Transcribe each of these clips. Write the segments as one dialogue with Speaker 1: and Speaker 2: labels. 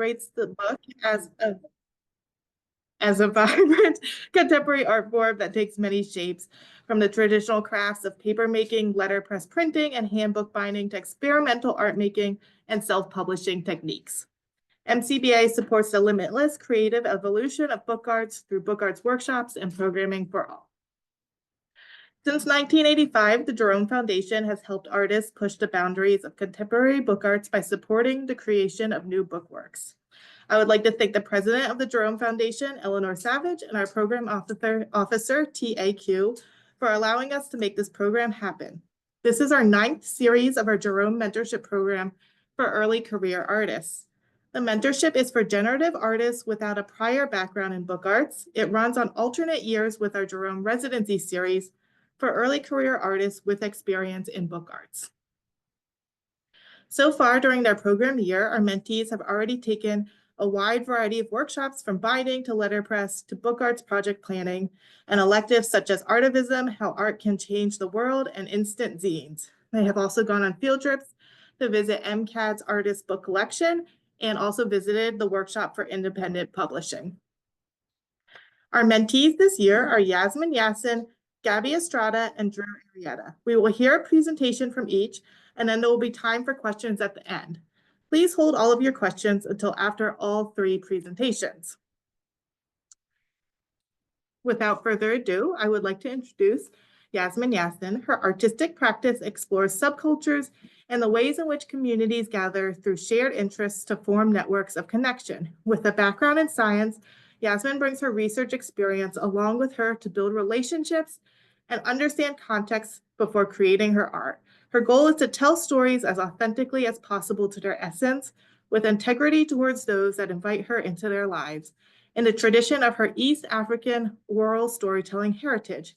Speaker 1: celebrates the book as a vibrant contemporary art form that takes many shapes, from the traditional crafts of papermaking, letterpress printing, and handbook binding to experimental art making and self-publishing techniques. MCBA supports the limitless creative evolution of book arts through book arts workshops and programming for all. Since 1985, the Jerome Foundation has helped artists push the boundaries of contemporary book arts by supporting the creation of new book works. I would like to thank the president of the Jerome Foundation, Eleanor Savage, and our program officer, TAQ, for allowing us to make this program happen. This is our 9th series of our Jerome Mentorship program for early career artists. The mentorship is for generative artists without a prior background in book arts. It runs on alternate years with our Jerome Residency series for early career artists with experience in book arts. So far during their program year, our mentees have already taken a wide variety of workshops from binding to letterpress to book arts project planning and electives such as artivism, how art can change the world, and instant zines. They have also gone on field trips to visit MCAD's artist book collection and also visited the workshop for independent publishing. Our mentees this year are Yasmin, Yassin, Gabi, Estrada, and Arrieta. We will hear a presentation from each, and then there will be time for questions at the end. Please hold all of your questions until after all 3 presentations. Without further ado, I would like to introduce Yasmin Yassin. Her artistic practice explores subcultures and the ways in which communities gather through shared interests to form networks of connection. With a background in science, Yasmin brings her research experience along with her to build relationships and understand context before creating her art. Her goal is to tell stories as authentically as possible to their essence, with integrity towards those that invite her into their lives, in the tradition of her East African oral storytelling heritage.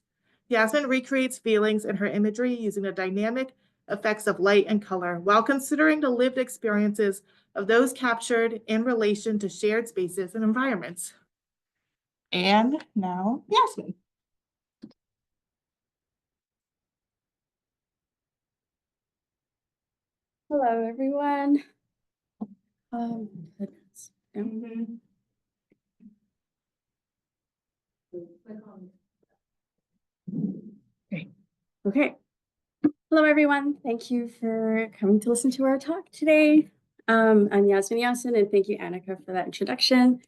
Speaker 1: Yasmin recreates feelings in her imagery using the dynamic effects of light and color, while considering the lived experiences of those captured in relation to shared spaces and environments. And now, Yasmin.
Speaker 2: Hello, everyone. Okay. Hello, everyone. Thank you for coming to listen to our talk today. I'm Yasmin Yassin, and thank you, Annika, for that introduction.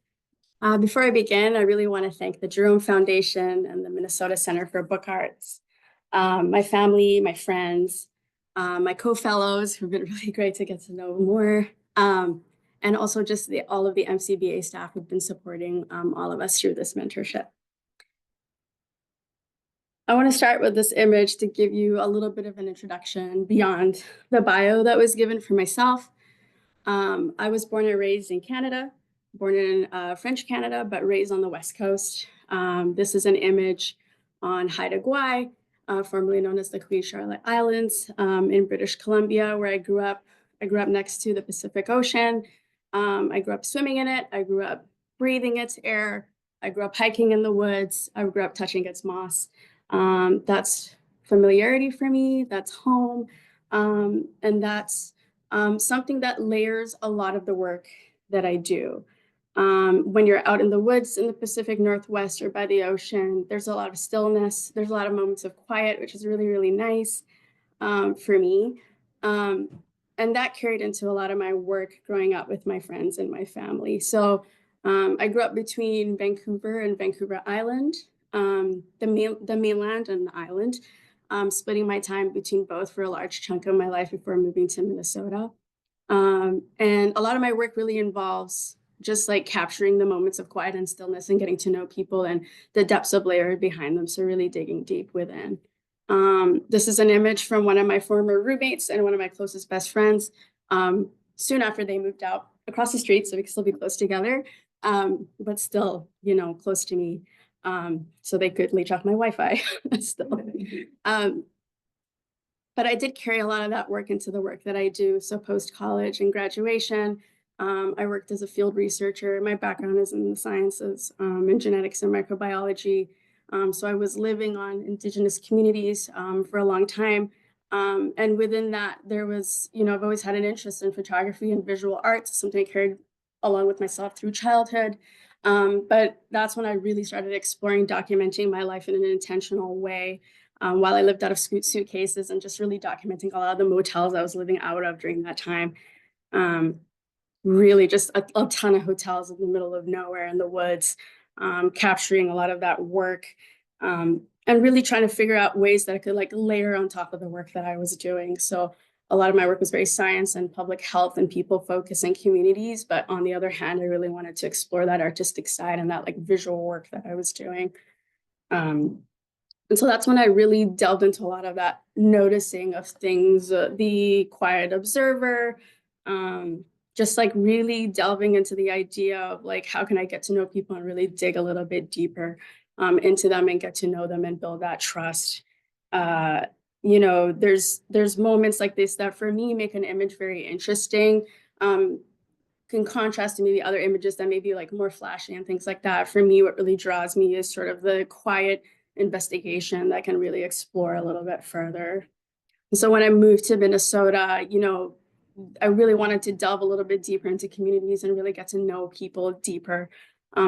Speaker 2: Before I begin, I really want to thank the Jerome Foundation and the Minnesota Center for Book Arts, my family, my friends, my co-fellows who've been really great to get to know more, and also just all of the MCBA staff who've been supporting all of us through this mentorship. I want to start with this image to give you a little bit of an introduction beyond the bio that was given for myself. I was born and raised in Canada, born in French Canada, but raised on the West Coast. This is an image on Haida Gwaii, formerly known as the Queen Charlotte Islands, in British Columbia, where I grew up. I grew up next to the Pacific Ocean. I grew up swimming in it. I grew up breathing its air. I grew up hiking in the woods. I grew up touching its moss. That's familiarity for me. That's home. And that's something that layers a lot of the work that I do. When you're out in the woods in the Pacific Northwest or by the ocean, there's a lot of stillness. There's a lot of moments of quiet, which is really, really nice for me. And that carried into a lot of my work growing up with my friends and my family. So I grew up between Vancouver and Vancouver Island, the mainland and the island, splitting my time between both for a large chunk of my life before moving to Minnesota. And a lot of my work really involves just like capturing the moments of quiet and stillness and getting to know people and the depths of layer behind them. So really digging deep within. This is an image from one of my former roommates and one of my closest best friends, soon after they moved out across the street, so we could still be close together, but still, you know, close to me, so they could leech off my Wi-Fi still. But I did carry a lot of that work into the work that I do. So post-college and graduation, I worked as a field researcher. My background is in the sciences, in genetics and microbiology. So I was living on Indigenous communities for a long time. And within that, there was, you know, I've always had an interest in photography and visual arts, something I carried along with myself through childhood. But that's when I really started exploring documenting my life in an intentional way, while I lived out of suitcases, and just really documenting a lot of the motels I was living out of during that time. Really just a ton of hotels in the middle of nowhere in the woods, capturing a lot of that work, and really trying to figure out ways that I could like layer on top of the work that I was doing. So a lot of my work was very science and public health and people focused in communities. But on the other hand, I really wanted to explore that artistic side and that like visual work that I was doing. And so that's when I really delved into a lot of that noticing of things, the quiet observer, just like really delving into the idea of like, how can I get to know people and really dig a little bit deeper into them and get to know them and build that trust. You know, there's moments like this that for me make an image very interesting. Can contrast to maybe other images that may be like more flashy and things like that. For me, what really draws me is sort of the quiet investigation that can really explore a little bit further. And so when I moved to Minnesota, you know, I really wanted to delve a little bit deeper into communities and really get to know people deeper.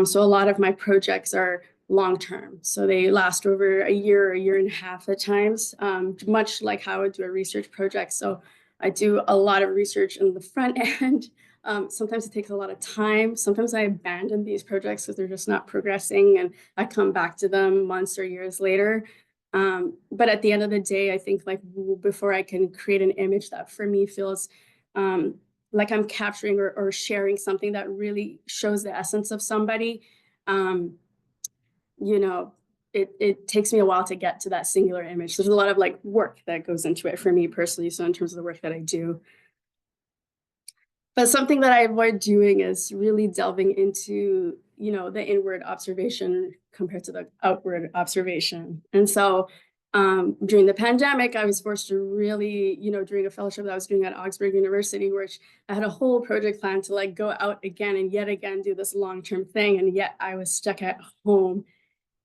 Speaker 2: So a lot of my projects are long-term. So they last over a year and a half at times, much like how I would do a research project. So I do a lot of research in the front end. Sometimes it takes a lot of time. Sometimes I abandon these projects because they're just not progressing, and I come back to them months or years later. But at the end of the day, I think like before I can create an image that for me feels like I'm capturing or sharing something that really shows the essence of somebody, you know, it takes me a while to get to that singular image. There's a lot of like work that goes into it for me personally. So in terms of the work that I do. But something that I avoid doing is really delving into, you know, the inward observation compared to the outward observation. And so during the pandemic, I was forced to really, you know, during a fellowship that I was doing at Augsburg University, which I had a whole project plan to like go out again and yet again do this long-term thing. And yet I was stuck at home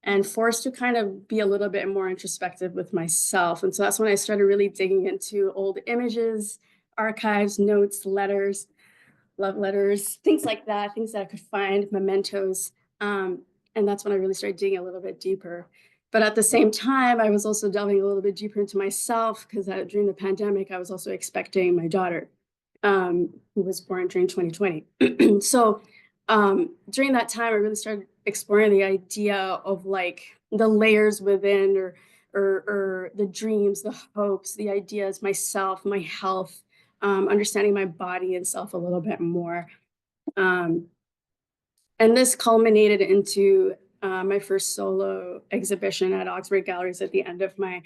Speaker 2: and forced to kind of be a little bit more introspective with myself. And so that's when I started really digging into old images, archives, notes, letters, love letters, things like that, things that I could find, mementos. And that's when I really started digging a little bit deeper. But at the same time, I was also delving a little bit deeper into myself because during the pandemic, I was also expecting my daughter, who was born during 2020. So during that time, I really started exploring the idea of like the layers within or the dreams, the hopes, the ideas, myself, my health, understanding my body and self a little bit more. And this culminated into my first solo exhibition at Augsburg Galleries at the end of my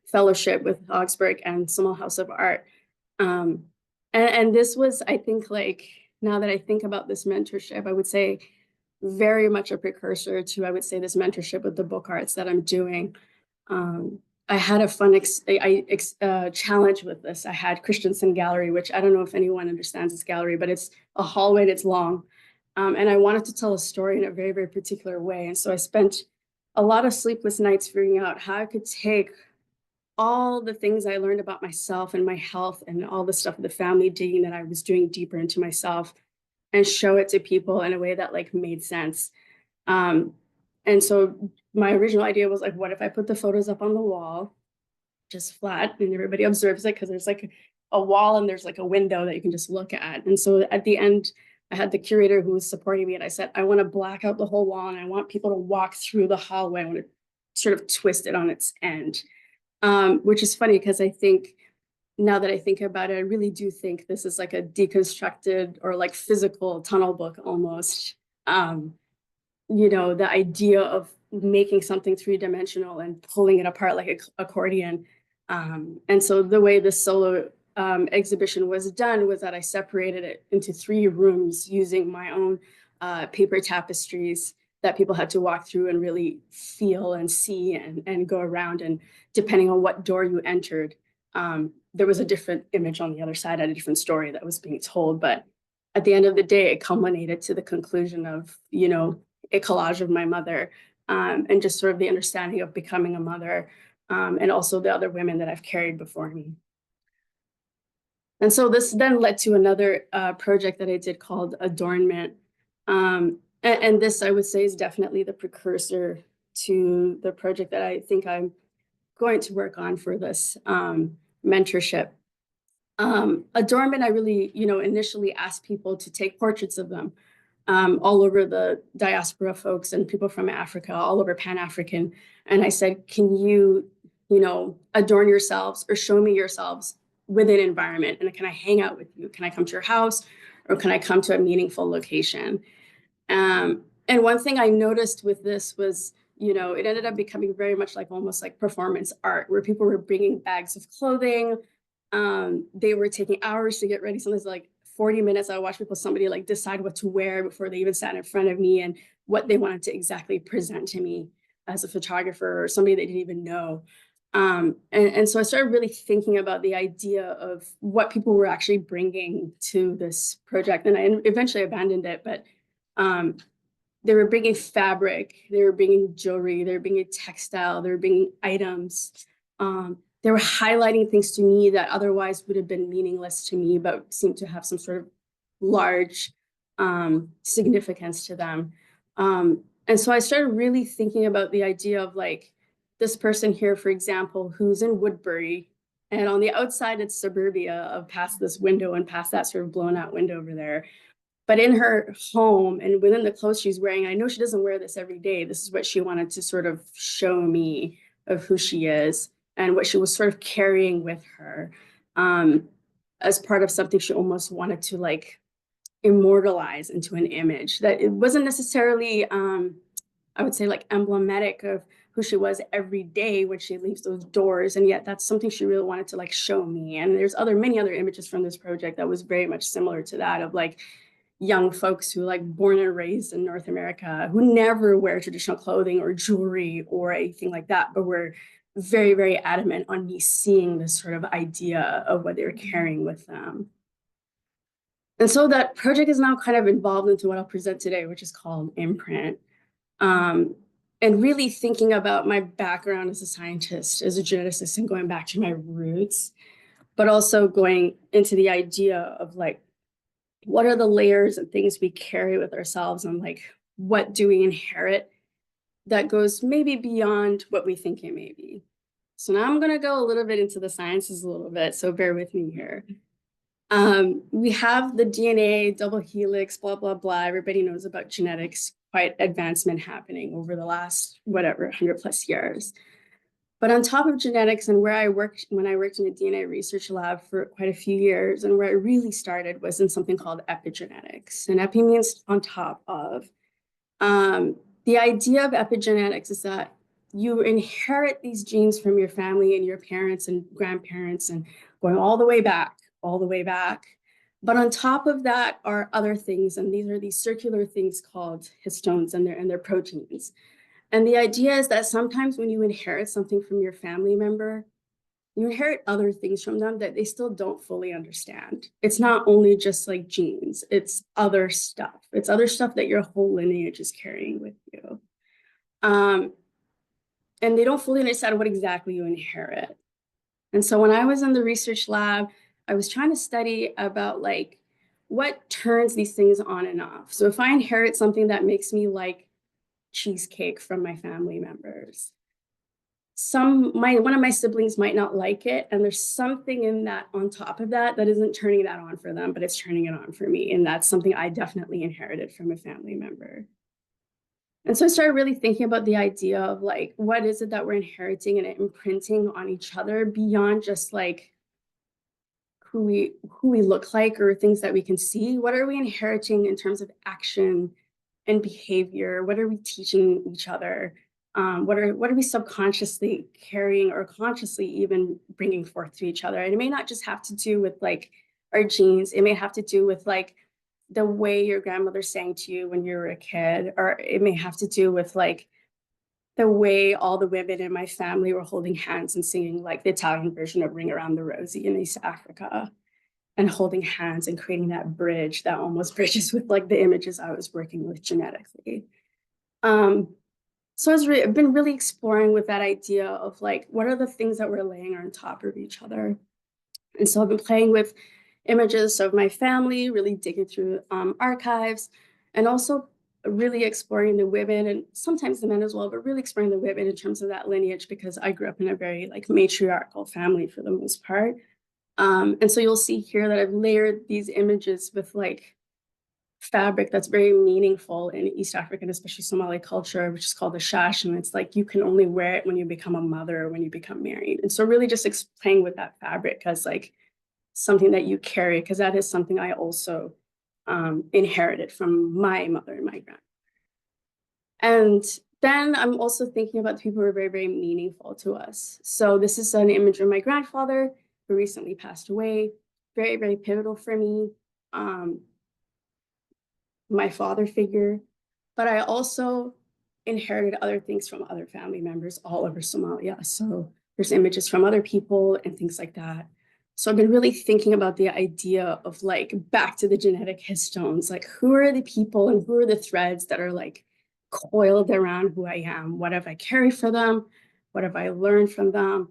Speaker 2: fellowship with Augsburg and Small House of Art. And this was, I think, like, now that I think about this mentorship, I would say very much a precursor to, I would say, this mentorship with the book arts that I'm doing. I had a fun challenge with this. I had Christensen Gallery, which I don't know if anyone understands this gallery, but it's a hallway that's long. And I wanted to tell a story in a very, very particular way. And so I spent a lot of sleepless nights figuring out how I could take all the things I learned about myself and my health and all the stuff with the family digging that I was doing deeper into myself and show it to people in a way that like made sense. And so my original idea was like, what if I put the photos up on the wall, just flat, and everybody observes it because there's like a wall and there's like a window that you can just look at. And so at the end, I had the curator who was supporting me and I said, I want to black out the whole wall and I want people to walk through the hallway. I want to sort of twist it on its end, which is funny because I think now that I think about it, I really do think this is like a deconstructed or like physical tunnel book almost. You know, the idea of making something three-dimensional and pulling it apart like an accordion. And so the way the solo exhibition was done was that I separated it into 3 rooms using my own paper tapestries that people had to walk through and really feel and see and go around. And depending on what door you entered, there was a different image on the other side, a different story that was being told. But at the end of the day, it culminated to the conclusion of, you know, a collage of my mother and just sort of the understanding of becoming a mother and also the other women that I've carried before me. And so this then led to another project that I did called Adornment. And this, I would say, is definitely the precursor to the project that I think I'm going to work on for this mentorship. Adornment, I really, initially asked people to take portraits of them all over the diaspora folks and people from Africa, all over Pan-African. And I said, can you, adorn yourselves or show me yourselves within environment? And can I hang out with you? Can I come to your house or can I come to a meaningful location? And one thing I noticed with this was, it ended up becoming very much like almost like performance art, where people were bringing bags of clothing. They were taking hours to get ready. Sometimes like 40 minutes. I watched somebody like decide what to wear before they even sat in front of me and what they wanted to exactly present to me as a photographer or somebody they didn't even know. And so I started really thinking about the idea of what people were actually bringing to this project. And I eventually abandoned it, but they were bringing fabric, they were bringing jewelry, they were bringing textile, they were bringing items. They were highlighting things to me that otherwise would have been meaningless to me, but seemed to have some sort of large significance to them. And so I started really thinking about the idea of like this person here, for example, who's in Woodbury, and on the outside, it's suburbia of past this window and past that sort of blown out window over there. But in her home and within the clothes she's wearing, I know she doesn't wear this every day. This is what she wanted to sort of show me of who she is and what she was sort of carrying with her as part of something she almost wanted to like immortalize into an image that it wasn't necessarily, I would say, like emblematic of who she was every day when she leaves those doors. And yet that's something she really wanted to like show me. And there's many other images from this project that was very much similar to that of like young folks who like born and raised in North America who never wear traditional clothing or jewelry or anything like that, but were very, very adamant on me seeing this sort of idea of what they were carrying with them. And so that project is now kind of involved into what I'll present today, which is called Imprint. And really thinking about my background as a scientist, as a geneticist, and going back to my roots, but also going into the idea of like, what are the layers and things we carry with ourselves, and like, what do we inherit that goes maybe beyond what we think it may be. So now I'm going to go a little bit into the sciences a little bit, so bear with me here. We have the DNA, double helix, blah, blah, blah. Everybody knows about genetics, quite advancement happening over the last, 100 plus years. But on top of genetics and when I worked in a DNA research lab for quite a few years, and where I really started was in something called epigenetics. And epi means on top of. The idea of epigenetics is that you inherit these genes from your family and your parents and grandparents and going all the way back. But on top of that are other things, and these are these circular things called histones, and they're proteins. And the idea is that sometimes when you inherit something from your family member, you inherit other things from them that they still don't fully understand. It's not only just like genes, it's other stuff. It's other stuff that your whole lineage is carrying with you. And they don't fully understand what exactly you inherit. And so when I was in the research lab, I was trying to study about like what turns these things on and off. So if I inherit something that makes me like cheesecake from my family members, one of my siblings might not like it, and there's something in that on top of that isn't turning that on for them, but it's turning it on for me, and that's something I definitely inherited from a family member. And so I started really thinking about the idea of like, what is it that we're inheriting and imprinting on each other beyond just like who we look like or things that we can see? What are we inheriting in terms of action and behavior? What are we teaching each other? What are we subconsciously carrying or consciously even bringing forth to each other? And it may not just have to do with like our genes. It may have to do with like the way your grandmother sang to you when you were a kid, or it may have to do with like the way all the women in my family were holding hands and singing like the Italian version of Ring Around the Rosie in East Africa, and holding hands and creating that bridge that almost bridges with like the images I was working with genetically. So I've been really exploring with that idea of like, what are the things that we're laying on top of each other? And so I've been playing with images of my family, really digging through archives, and also really exploring the women and sometimes the men as well, but really exploring the women in terms of that lineage, because I grew up in a very like matriarchal family for the most part. And so you'll see here that I've layered these images with like fabric that's very meaningful in East African, especially Somali culture, which is called the shash. And it's like you can only wear it when you become a mother or when you become married. And so really just playing with that fabric as like something that you carry, because that is something I also inherited from my mother and my grandmother. And then I'm also thinking about people who are very, very meaningful to us. So this is an image of my grandfather who recently passed away. Very, very pivotal for me. My father figure, but I also inherited other things from other family members all over Somalia. So there's images from other people and things like that. So I've been really thinking about the idea of like back to the genetic histones, like who are the people and who are the threads that are like coiled around who I am? What have I carried for them? What have I learned from them?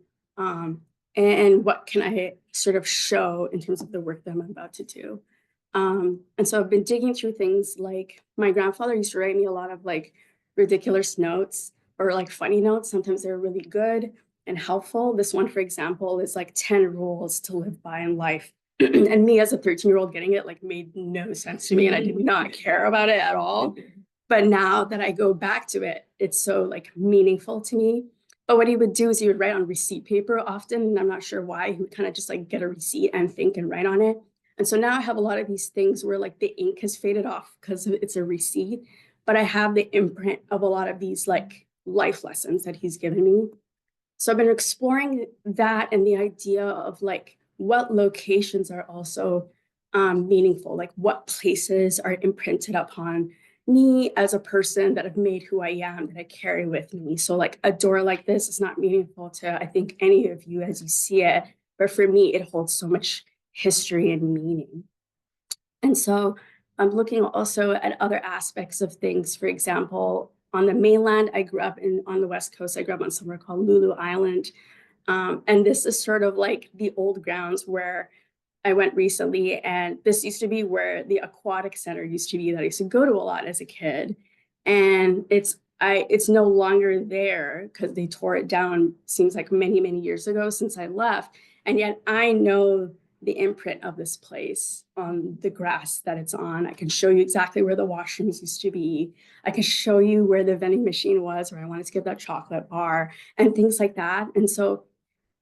Speaker 2: And what can I sort of show in terms of the work that I'm about to do? And so I've been digging through things like my grandfather used to write me a lot of like ridiculous notes or like funny notes. Sometimes they're really good and helpful. This one, for example, is like 10 rules to live by in life. And me as a 13-year-old getting it like made no sense to me, and I did not care about it at all. But now that I go back to it, it's so like meaningful to me. But what he would do is he would write on receipt paper often, and I'm not sure why. He would kind of just like get a receipt and think and write on it. And so now I have a lot of these things where like the ink has faded off because it's a receipt, but I have the imprint of a lot of these like life lessons that he's given me. So I've been exploring that and the idea of like what locations are also meaningful, like what places are imprinted upon me as a person that have made who I am, that I carry with me. So like a door like this is not meaningful to, I think, any of you as you see it, but for me, it holds so much history and meaning. And so I'm looking also at other aspects of things. For example, on the mainland, I grew up on the West Coast. I grew up on somewhere called Lulu Island. And this is sort of like the old grounds where I went recently. And this used to be where the aquatic center used to be that I used to go to a lot as a kid. And it's no longer there because they tore it down, seems like many, many years ago since I left. And yet I know the imprint of this place on the grass that it's on. I can show you exactly where the washrooms used to be. I can show you where the vending machine was, where I wanted to get that chocolate bar and things like that. And so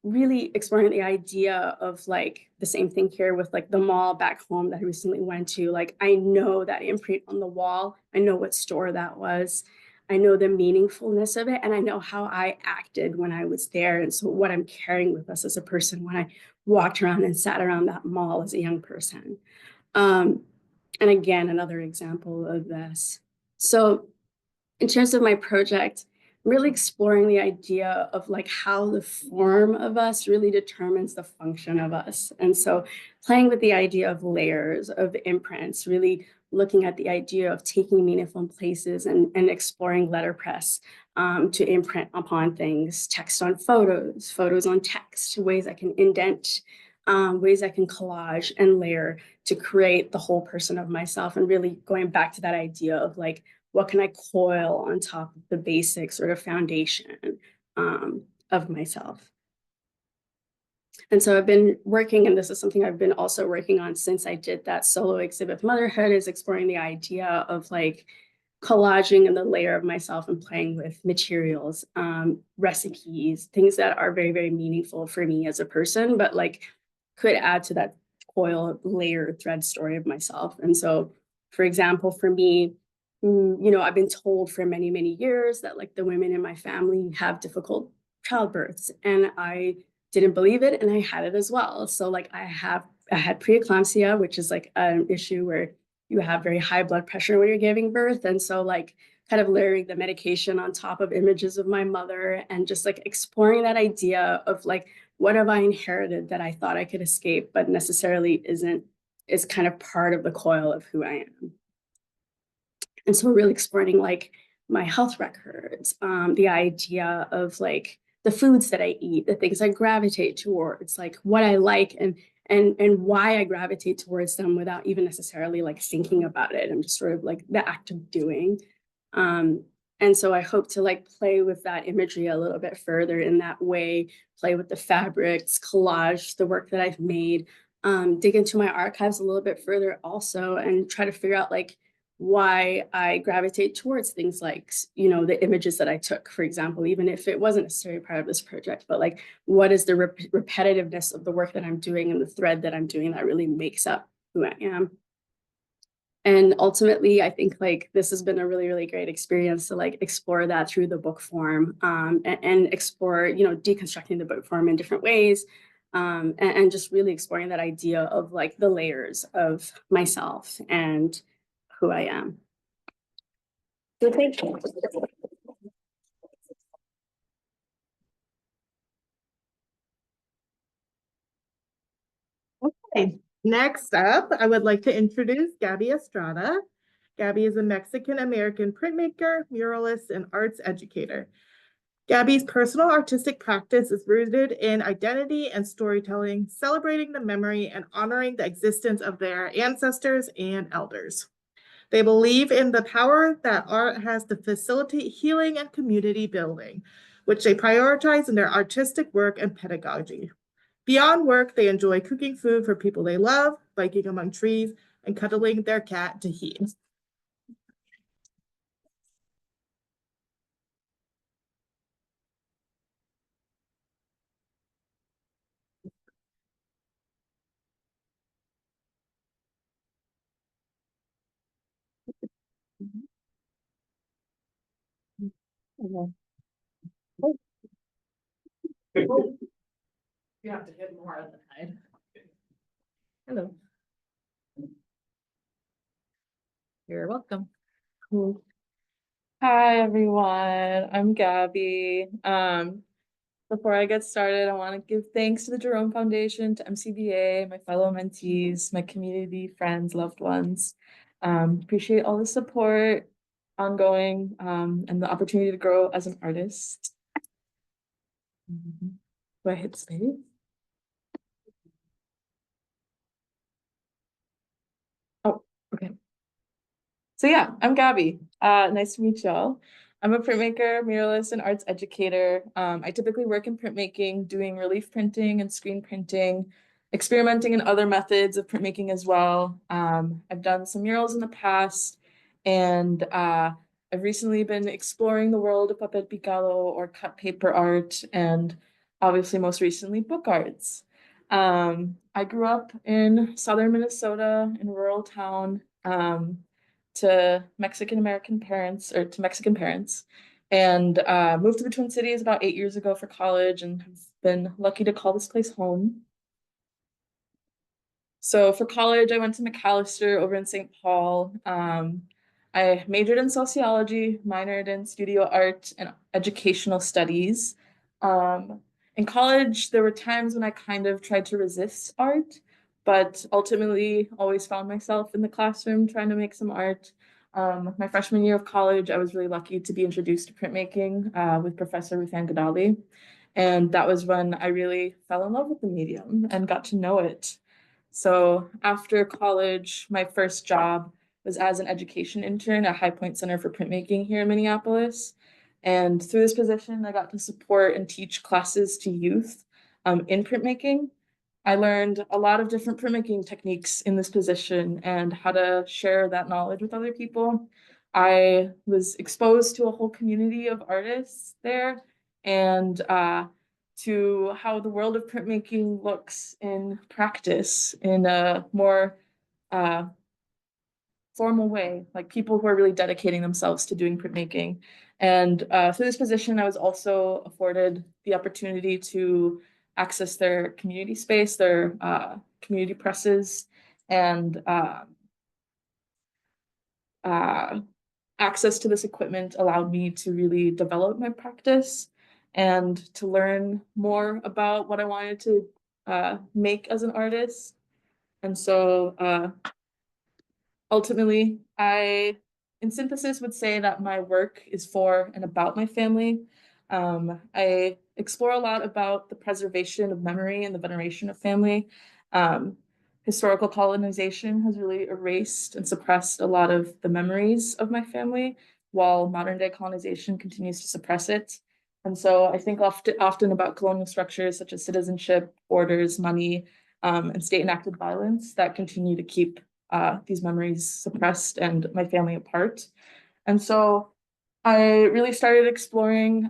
Speaker 2: really exploring the idea of like the same thing here with like the mall back home that I recently went to. Like I know that imprint on the wall. I know what store that was. I know the meaningfulness of it, and I know how I acted when I was there. And so what I'm carrying with us as a person when I walked around and sat around that mall as a young person. And again, another example of this. So in terms of my project, I'm really exploring the idea of like how the form of us really determines the function of us. And so playing with the idea of layers, of imprints, really looking at the idea of taking meaningful places and exploring letterpress to imprint upon things, text on photos, photos on text, ways I can indent, ways I can collage and layer to create the whole person of myself, and really going back to that idea of like, what can I coil on top of the basic sort of foundation of myself? And so I've been working, and this is something I've been also working on since I did that solo exhibit, Motherhood, is exploring the idea of like collaging in the layer of myself and playing with materials, recipes, things that are very, very meaningful for me as a person, but like could add to that coil layer thread story of myself. And so, for example, for me, you know, I've been told for many, many years that like the women in my family have difficult childbirths, and I didn't believe it, and I had it as well. So like I had preeclampsia, which is like an issue where you have very high blood pressure when you're giving birth. And so like kind of layering the medication on top of images of my mother and just like exploring that idea of like, what have I inherited that I thought I could escape, but necessarily isn't, is kind of part of the coil of who I am. And so we're really exploring like my health records, the idea of like the foods that I eat, the things I gravitate towards, like what I like and and why I gravitate towards them without even necessarily like thinking about it. I'm just sort of like the act of doing. And so I hope to like play with that imagery a little bit further in that way, play with the fabrics, collage the work that I've made, dig into my archives a little bit further also, and try to figure out like why I gravitate towards things like, you know, the images that I took, for example, even if it wasn't necessarily part of this project, but like, what is the repetitiveness of the work that I'm doing and the thread that I'm doing that really makes up who I am. And ultimately, I think like this has been a really, really great experience to like explore that through the book form, and explore, you know, deconstructing the book form in different ways, and just really exploring that idea of like the layers of myself and who I am. So thank you.
Speaker 1: Okay, next up, I would like to introduce Gabi Estrada. Gabi is a Mexican-American printmaker, muralist, and arts educator. Gabi's personal artistic practice is rooted in identity and storytelling, celebrating the memory and honoring the existence of their ancestors and elders. They believe in the power that art has to facilitate healing and community building, which they prioritize in their artistic work and pedagogy. Beyond work, they enjoy cooking food for people they love, biking among trees, and cuddling their cat Tahit. You have to hit more on the side. Hello. You're welcome.
Speaker 3: Cool. Hi, everyone. I'm Gabi. Before I get started, I want to give thanks to the Jerome Foundation, to MCBA, my fellow mentees, my community, friends, loved ones. Appreciate all the support, ongoing, and the opportunity to grow as an artist. Do I hit space? Oh, okay. So yeah, I'm Gabi. Nice to meet y'all. I'm a printmaker, muralist, and arts educator. I typically work in printmaking, doing relief printing and screen printing, experimenting in other methods of printmaking as well. I've done some murals in the past, and I've recently been exploring the world of papel picado or cut paper art, and obviously most recently book arts. I grew up in southern Minnesota in a rural town. To Mexican parents, and moved to the Twin Cities about 8 years ago for college, and have been lucky to call this place home. So for college, I went to McAllister over in St. Paul. I majored in sociology, minored in studio art and educational studies. In college, there were times when I kind of tried to resist art, but ultimately always found myself in the classroom trying to make some art. My freshman year of college, I was really lucky to be introduced to printmaking with Professor Ruthann Gadali. And that was when I really fell in love with the medium and got to know it. So after college, my first job was as an education intern at High Point Center for Printmaking here in Minneapolis. And through this position, I got to support and teach classes to youth in printmaking. I learned a lot of different printmaking techniques in this position and how to share that knowledge with other people. I was exposed to a whole community of artists there, and to how the world of printmaking looks in practice in a more formal way, like people who are really dedicating themselves to doing printmaking. And through this position, I was also afforded the opportunity to access their community space, their community presses, and access to this equipment allowed me to really develop my practice and to learn more about what I wanted to make as an artist. And so ultimately, I, in synthesis, would say that my work is for and about my family. I explore a lot about the preservation of memory and the veneration of family. Historical colonization has really erased and suppressed a lot of the memories of my family, while modern day colonization continues to suppress it. And so I think often about colonial structures such as citizenship, borders, money, and state enacted violence that continue to keep these memories suppressed and my family apart. And so I really started exploring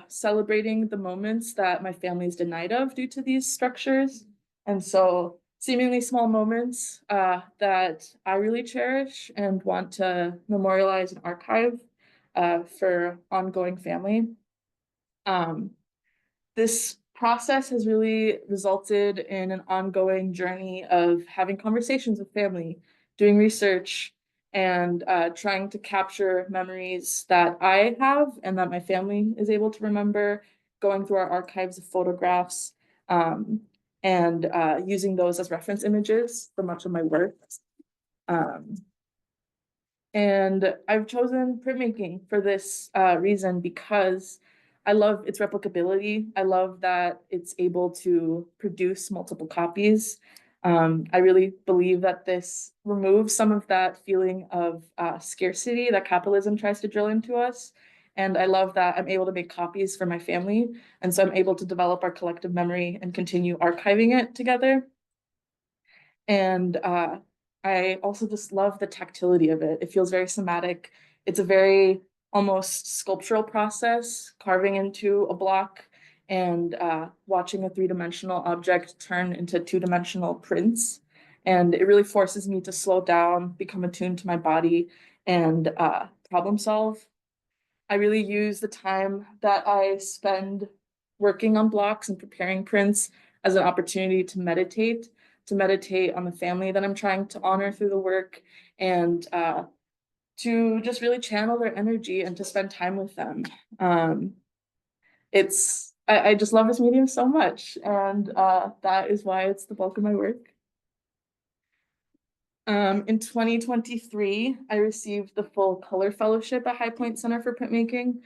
Speaker 3: celebrating the moments that my family is denied of due to these structures. And so seemingly small moments that I really cherish and want to memorialize and archive for ongoing family. This process has really resulted in an ongoing journey of having conversations with family, doing research, and trying to capture memories that I have and that my family is able to remember, going through our archives of photographs, and using those as reference images for much of my work. And I've chosen printmaking for this reason because I love its replicability. I love that it's able to produce multiple copies. I really believe that this removes some of that feeling of scarcity that capitalism tries to drill into us. And I love that I'm able to make copies for my family. And so I'm able to develop our collective memory and continue archiving it together. And I also just love the tactility of it. It feels very somatic. It's a very almost sculptural process, carving into a block and watching a three-dimensional object turn into two-dimensional prints. And it really forces me to slow down, become attuned to my body, and problem solve. I really use the time that I spend working on blocks and preparing prints as an opportunity to meditate on the family that I'm trying to honor through the work, and to just really channel their energy and to spend time with them. I just love this medium so much, and that is why it's the bulk of my work. In 2023, I received the full color fellowship at High Point Center for Printmaking.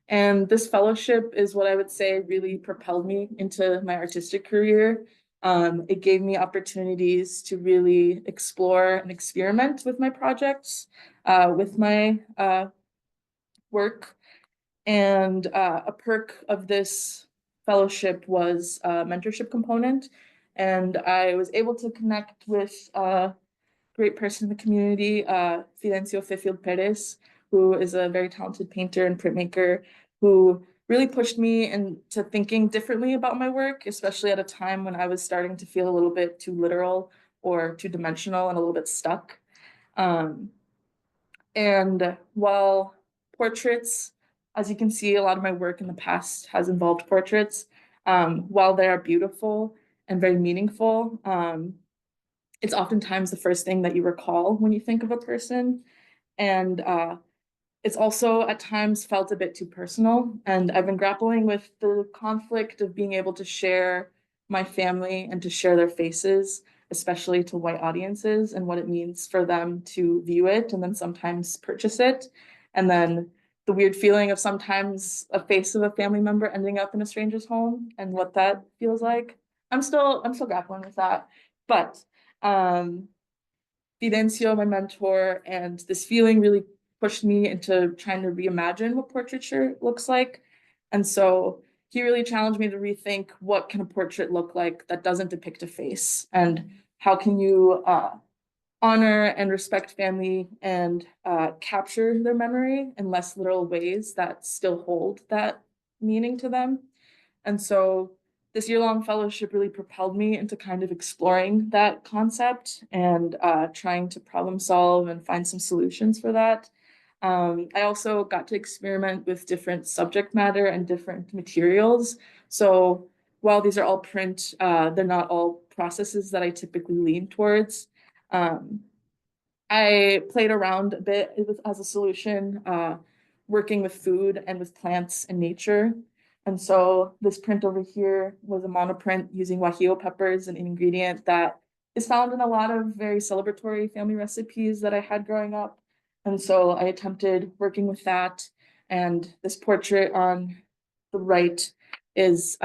Speaker 3: And this fellowship is what I would say really propelled me into my artistic career. It gave me opportunities to really explore and experiment with my projects, with my work. And a perk of this fellowship was a mentorship component. And I was able to connect with great person in the community, Fidencio Fifield Perez, who is a very talented painter and printmaker, who really pushed me into thinking differently about my work, especially at a time when I was starting to feel a little bit too literal or too dimensional and a little bit stuck. And while portraits, as you can see, a lot of my work in the past has involved portraits, while they are beautiful and very meaningful, it's oftentimes the first thing that you recall when you think of a person. And it's also at times felt a bit too personal. And I've been grappling with the conflict of being able to share my family and to share their faces, especially to white audiences, and what it means for them to view it and then sometimes purchase it. And then the weird feeling of sometimes a face of a family member ending up in a stranger's home and what that feels like. I'm still grappling with that. But Fidencio, my mentor, and this feeling really pushed me into trying to reimagine what portraiture looks like. And so he really challenged me to rethink what can a portrait look like that doesn't depict a face, and how can you honor and respect family and capture their memory in less literal ways that still hold that meaning to them. And so this year-long fellowship really propelled me into kind of exploring that concept and trying to problem solve and find some solutions for that. I also got to experiment with different subject matter and different materials. So while these are all print, they're not all processes that I typically lean towards. I played around a bit as a solution, working with food and with plants and nature. And so this print over here was a monoprint using guajillo peppers, an ingredient that is found in a lot of very celebratory family recipes that I had growing up. And so I attempted working with that. And this portrait on the right is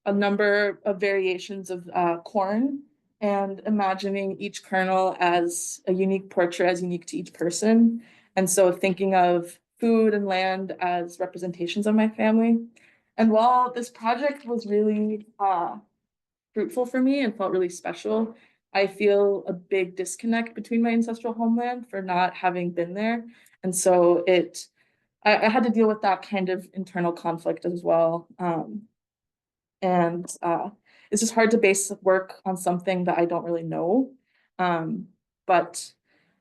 Speaker 3: a number of variations of corn and imagining each kernel as a unique portrait, as unique to each person. And so thinking of food and land as representations of my family. And while this project was really fruitful for me and felt really special, I feel a big disconnect between my ancestral homeland for not having been there. And so I had to deal with that kind of internal conflict as well. And it's just hard to base work on something that I don't really know. But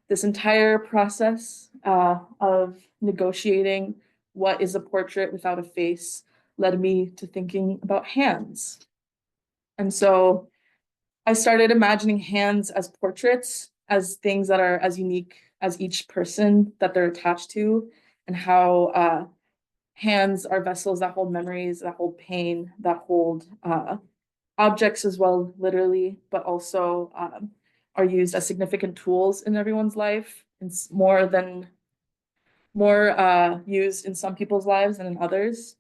Speaker 3: this entire process of negotiating what is a portrait without a face led me to thinking about hands. And so I started imagining hands as portraits, as things that are as unique as each person that they're attached to, and how hands are vessels that hold memories, that hold pain, that hold objects as well, literally, but also are used as significant tools in everyone's life. It's more used in some people's lives than in others.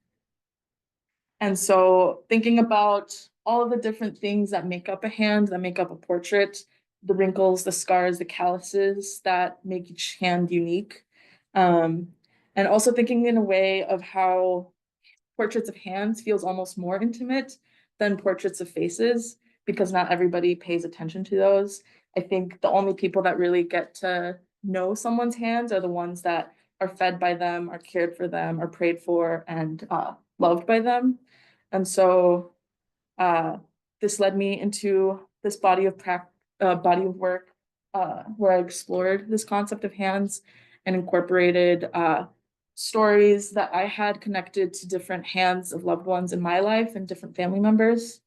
Speaker 3: And so thinking about all of the different things that make up a hand, that make up a portrait, the wrinkles, the scars, the calluses that make each hand unique. And also thinking in a way of how portraits of hands feels almost more intimate than portraits of faces, because not everybody pays attention to those. I think the only people that really get to know someone's hands are the ones that are fed by them, are cared for them, are prayed for, and loved by them. And so this led me into this body of work where I explored this concept of hands and incorporated stories that I had connected to different hands of loved ones in my life and different family members.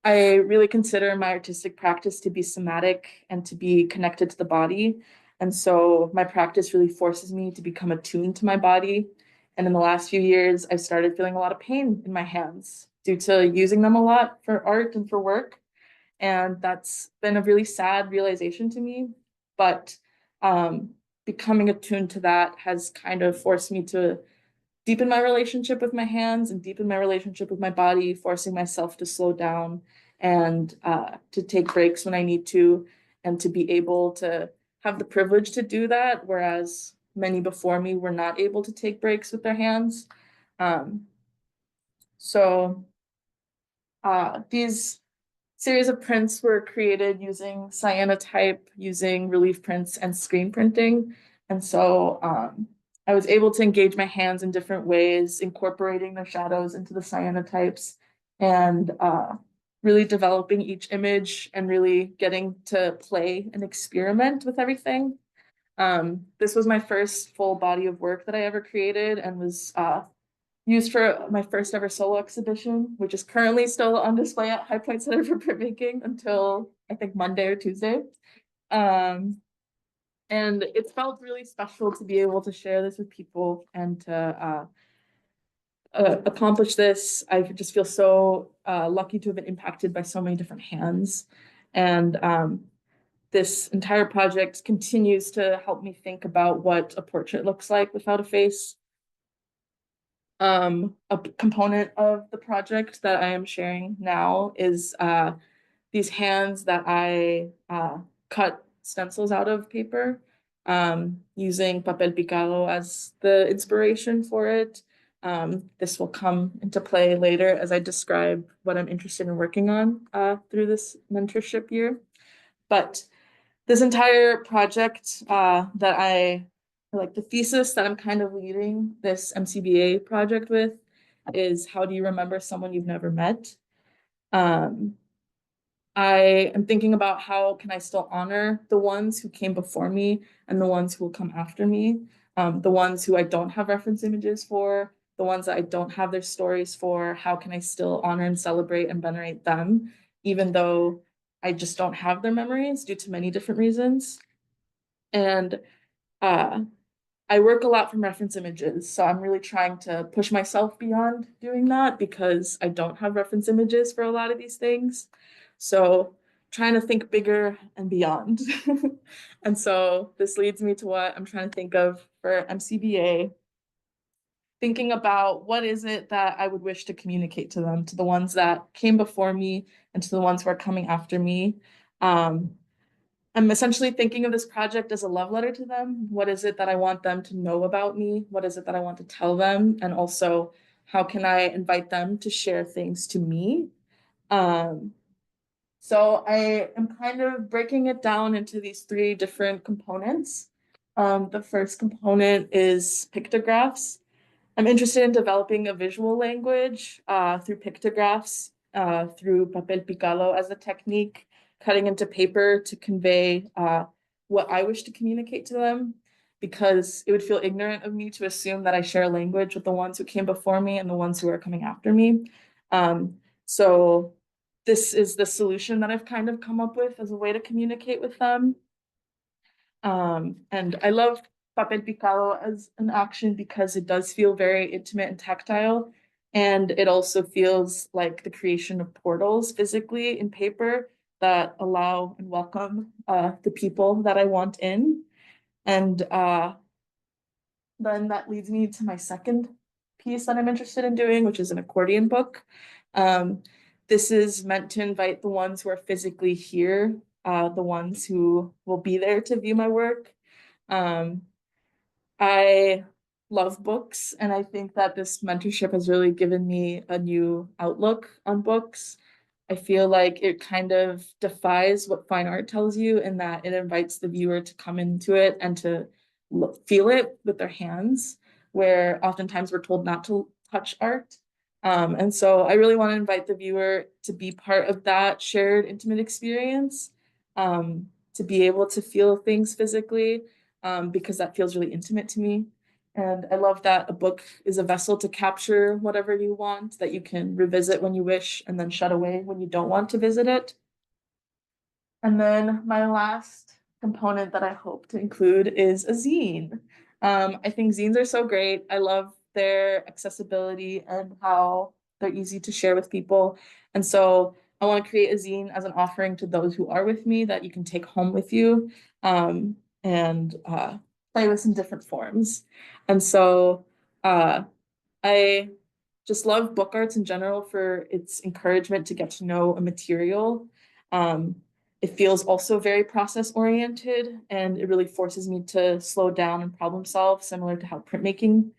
Speaker 3: I really consider my artistic practice to be somatic and to be connected to the body. And so my practice really forces me to become attuned to my body. And in the last few years, I've started feeling a lot of pain in my hands due to using them a lot for art and for work. And that's been a really sad realization to me. But becoming attuned to that has kind of forced me to deepen my relationship with my hands and deepen my relationship with my body, forcing myself to slow down and to take breaks when I need to, and to be able to have the privilege to do that, whereas many before me were not able to take breaks with their hands. So these series of prints were created using cyanotype, using relief prints and screen printing. And so I was able to engage my hands in different ways, incorporating the shadows into the cyanotypes and really developing each image and really getting to play and experiment with everything. This was my first full body of work that I ever created and was used for my first ever solo exhibition, which is currently still on display at High Point Center for Printmaking until I think Monday or Tuesday. And it felt really special to be able to share this with people and to accomplish this. I just feel so lucky to have been impacted by so many different hands. And this entire project continues to help me think about what a portrait looks like without a face. A component of the project that I am sharing now is these hands that I cut stencils out of paper using papel picado as the inspiration for it. This will come into play later as I describe what I'm interested in working on through this mentorship year. But this entire project like the thesis that I'm kind of leading this MCBA project with is how do you remember someone you've never met? I am thinking about how can I still honor the ones who came before me and the ones who will come after me, the ones who I don't have reference images for, the ones that I don't have their stories for, how can I still honor and celebrate and venerate them, even though I just don't have their memories due to many different reasons. And I work a lot from reference images, so I'm really trying to push myself beyond doing that because I don't have reference images for a lot of these things. So trying to think bigger and beyond. And so this leads me to what I'm trying to think of for MCBA. thinking about what is it that I would wish to communicate to them, to the ones that came before me and to the ones who are coming after me. I'm essentially thinking of this project as a love letter to them. What is it that I want them to know about me? What is it that I want to tell them? And also, how can I invite them to share things to me? So I am kind of breaking it down into these three different components. The first component is pictographs. I'm interested in developing a visual language through pictographs, through papel picado as a technique, cutting into paper to convey what I wish to communicate to them, because it would feel ignorant of me to assume that I share a language with the ones who came before me and the ones who are coming after me. So this is the solution that I've kind of come up with as a way to communicate with them. And I love papel picado as an action because it does feel very intimate and tactile. And it also feels like the creation of portals physically in paper that allow and welcome the people that I want in. And then that leads me to my second piece that I'm interested in doing, which is an accordion book. This is meant to invite the ones who are physically here, the ones who will be there to view my work. I love books, and I think that this mentorship has really given me a new outlook on books. I feel like it kind of defies what fine art tells you, in that it invites the viewer to come into it and to feel it with their hands, where oftentimes we're told not to touch art. And so I really want to invite the viewer to be part of that shared intimate experience, to be able to feel things physically, because that feels really intimate to me. And I love that a book is a vessel to capture whatever you want, that you can revisit when you wish and then shut away when you don't want to visit it. And then my last component that I hope to include is a zine. I think zines are so great. I love their accessibility and how they're easy to share with people. And so I want to create a zine as an offering to those who are with me that you can take home with you, and play with some different forms. And so I just love book arts in general for its encouragement to get to know a material. It feels also very process oriented, and it really forces me to slow down and problem solve, similar to how printmaking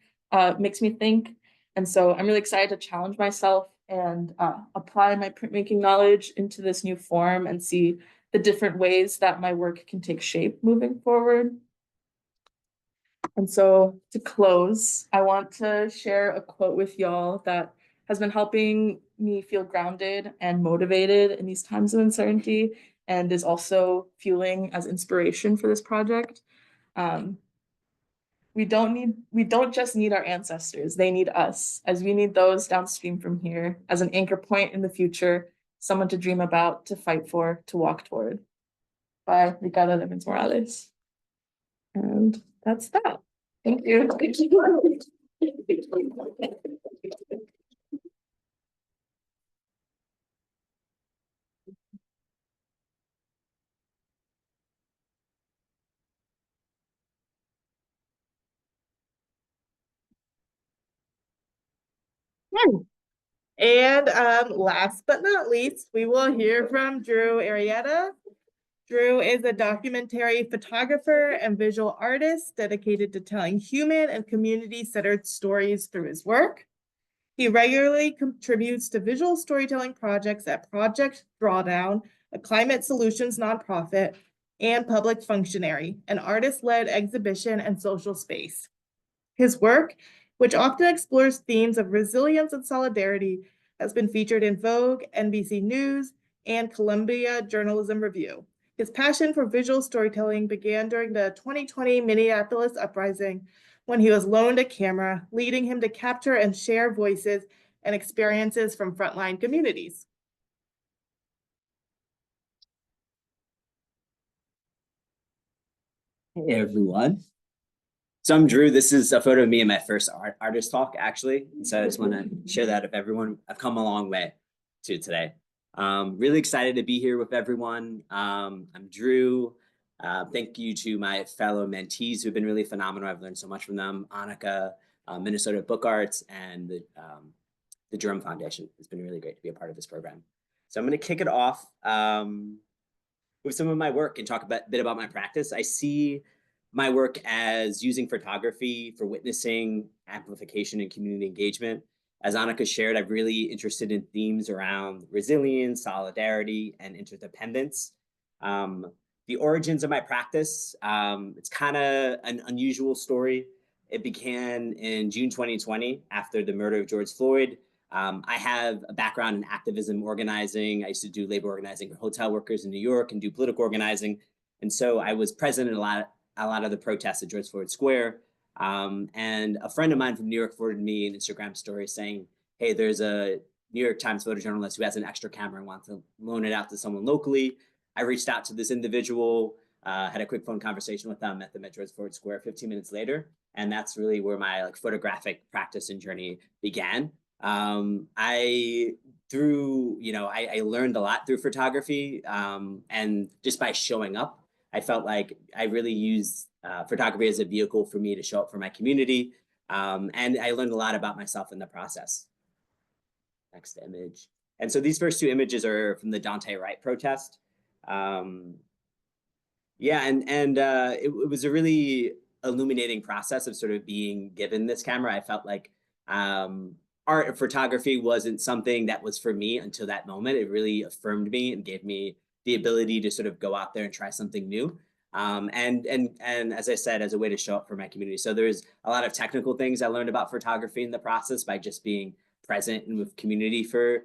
Speaker 3: makes me think. And so I'm really excited to challenge myself and apply my printmaking knowledge into this new form and see the different ways that my work can take shape moving forward. And so to close, I want to share a quote with y'all that has been helping me feel grounded and motivated in these times of uncertainty, and is also fueling as inspiration for this project. We don't just need our ancestors, they need us, as we need those downstream from here as an anchor point in the future, someone to dream about, to fight for, to walk toward. By Ricardo Levins Morales. And that's that. Thank you.
Speaker 1: And last but not least, we will hear from Drew Arrieta. Drew is a documentary photographer and visual artist dedicated to telling human and community-centered stories through his work. He regularly contributes to visual storytelling projects at Project Drawdown, a climate solutions nonprofit, and Public Functionary, an artist-led exhibition and social space. His work, which often explores themes of resilience and solidarity, has been featured in Vogue, NBC News, and Columbia Journalism Review. His passion for visual storytelling began during the 2020 Minneapolis uprising, when he was loaned a camera, leading him to capture and share voices and experiences from frontline communities.
Speaker 4: Hey everyone. So I'm Drew. This is a photo of me in my first artist talk, actually. So I just want to share that with everyone. I've come a long way to today. Really excited to be here with everyone. I'm Drew. Thank you to my fellow mentees who've been really phenomenal. I've learned so much from them. Annika, Minnesota Book Arts, and the Jerome Foundation. It's been really great to be a part of this program. So I'm going to kick it off with some of my work and talk a bit about my practice. I see my work as using photography for witnessing, amplification, and community engagement. As Annika shared, I'm really interested in themes around resilience, solidarity, and interdependence. The origins of my practice, it's kind of an unusual story. It began in June 2020 after the murder of George Floyd. I have a background in activism organizing. I used to do labor organizing for hotel workers in New York and do political organizing. And so I was present in a lot of the protests at George Floyd Square. And a friend of mine from New York forwarded me an Instagram story saying, hey, there's a New York Times photojournalist who has an extra camera and wants to loan it out to someone locally. I reached out to this individual, had a quick phone conversation with them, met them at George Floyd Square 15 minutes later. And that's really where my photographic practice and journey began. I learned a lot through photography, and just by showing up, I felt like I really used photography as a vehicle for me to show up for my community. And I learned a lot about myself in the process. Next image. And so these first two images are from the Dante Wright protest. It was a really illuminating process of sort of being given this camera. I felt like art and photography wasn't something that was for me until that moment. It really affirmed me and gave me the ability to sort of go out there and try something new. And as I said, as a way to show up for my community. So there's a lot of technical things I learned about photography in the process by just being present and with community for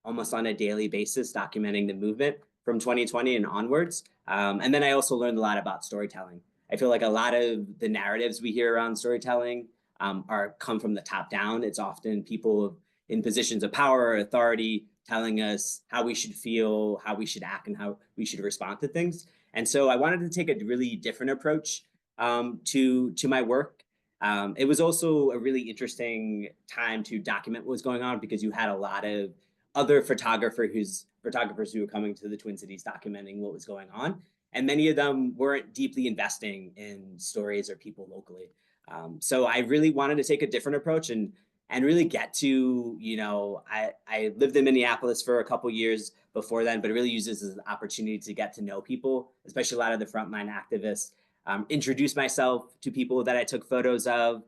Speaker 4: almost on a daily basis, documenting the movement from 2020 and onwards. And then I also learned a lot about storytelling. I feel like a lot of the narratives we hear around storytelling come from the top down. It's often people in positions of power or authority telling us how we should feel, how we should act, and how we should respond to things. And so I wanted to take a really different approach to my work. It was also a really interesting time to document what was going on because you had a lot of other photographers who were coming to the Twin Cities documenting what was going on. And many of them weren't deeply investing in stories or people locally. So I really wanted to take a different approach and really get to, I lived in Minneapolis for a couple years before then, but it really used this as an opportunity to get to know people, especially a lot of the frontline activists, introduce myself to people that I took photos of,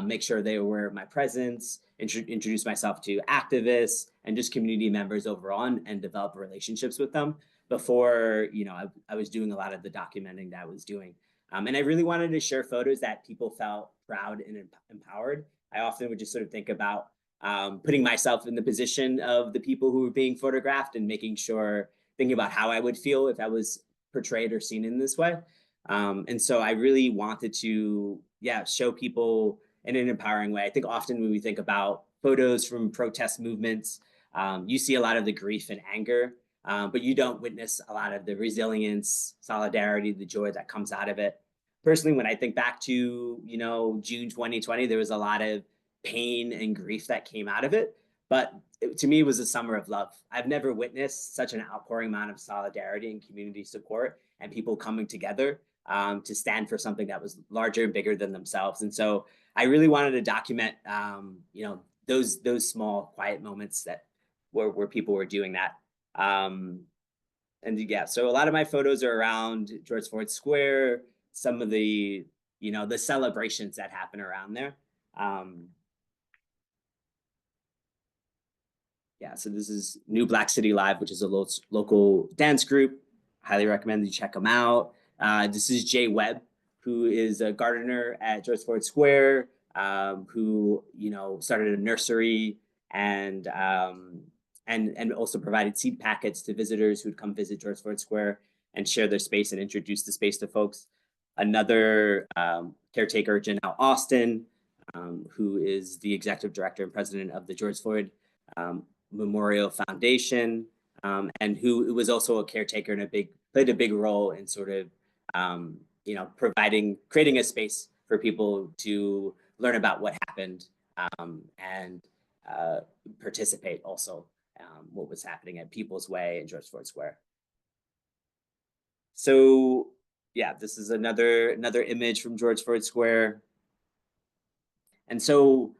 Speaker 4: make sure they were aware of my presence, introduce myself to activists and just community members overall and develop relationships with them before, I was doing a lot of the documenting that I was doing. And I really wanted to share photos that people felt proud and empowered. I often would just sort of think about putting myself in the position of the people who were being photographed and thinking about how I would feel if I was portrayed or seen in this way. And so I really wanted to, show people in an empowering way. I think often when we think about photos from protest movements, you see a lot of the grief and anger, but you don't witness a lot of the resilience, solidarity, the joy that comes out of it. Personally, when I think back to, June 2020, there was a lot of pain and grief that came out of it. But to me, it was a summer of love. I've never witnessed such an outpouring amount of solidarity and community support and people coming together to stand for something that was larger and bigger than themselves. And so I really wanted to document, those small, quiet moments that where people were doing that. So a lot of my photos are around George Floyd Square, some of the, the celebrations that happen around there. So this is New Black City Live, which is a local dance group. Highly recommend you check them out. This is Jay Webb, who is a gardener at George Floyd Square, who, started a nursery and also provided seed packets to visitors who'd come visit George Floyd Square and share their space and introduce the space to folks. Another caretaker, Janelle Austin, who is the executive director and president of the George Floyd Memorial Foundation, and who was also a caretaker and played a big role in sort of, creating a space for people to learn about what happened and participate also what was happening at People's Way and George Floyd Square. So this is another image from George Floyd Square. And so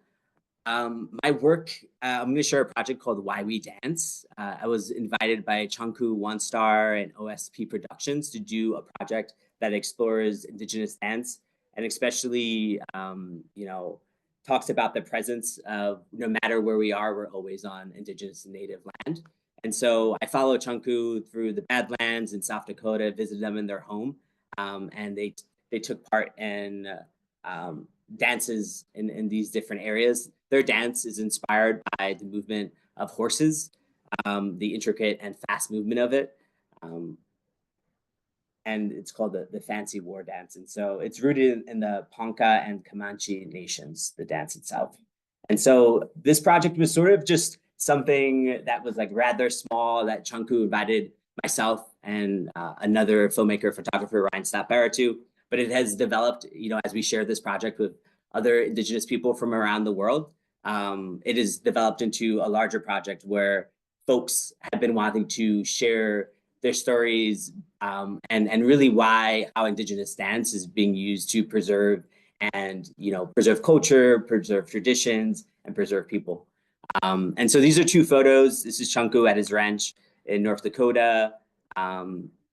Speaker 4: my work, I'm going to share a project called Why We Dance. I was invited by Chungku One Star and OSP Productions to do a project that explores Indigenous dance, and especially, talks about the presence of, no matter where we are, we're always on Indigenous and Native land. And so I follow Chungku through the Badlands in South Dakota, visited them in their home, and they took part in dances in these different areas. Their dance is inspired by the movement of horses, the intricate and fast movement of it. And it's called the Fancy War Dance. And so it's rooted in the Ponca and Comanche nations, the dance itself. And so this project was sort of just something that was like rather small that Chungku invited myself and another filmmaker, photographer, Ryan Stapera to. But it has developed, as we share this project with other Indigenous people from around the world, it has developed into a larger project where folks have been wanting to share their stories, and really how Indigenous dance is being used to preserve and, preserve culture, preserve traditions, and preserve people. And so these are two photos. This is Chungku at his ranch in North Dakota.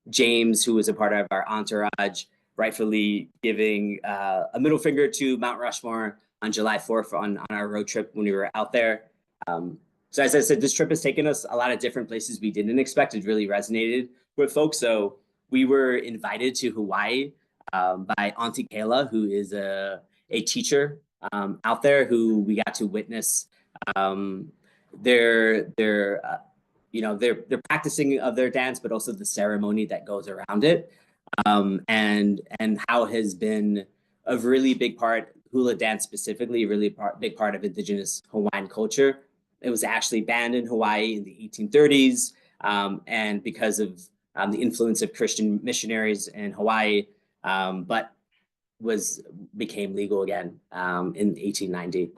Speaker 4: James, who was a part of our entourage, rightfully giving a middle finger to Mount Rushmore on July 4th on our road trip when we were out there. So as I said, this trip has taken us a lot of different places we didn't expect. It really resonated with folks. So we were invited to Hawaii by Auntie Kayla, who is a teacher out there, who we got to witness their practicing of their dance, but also the ceremony that goes around it, and how has been a really big part, hula dance specifically, a really big part of Indigenous Hawaiian culture. It was actually banned in Hawaii in the 1830s, and because of the influence of Christian missionaries in Hawaii, but became legal again in 1890.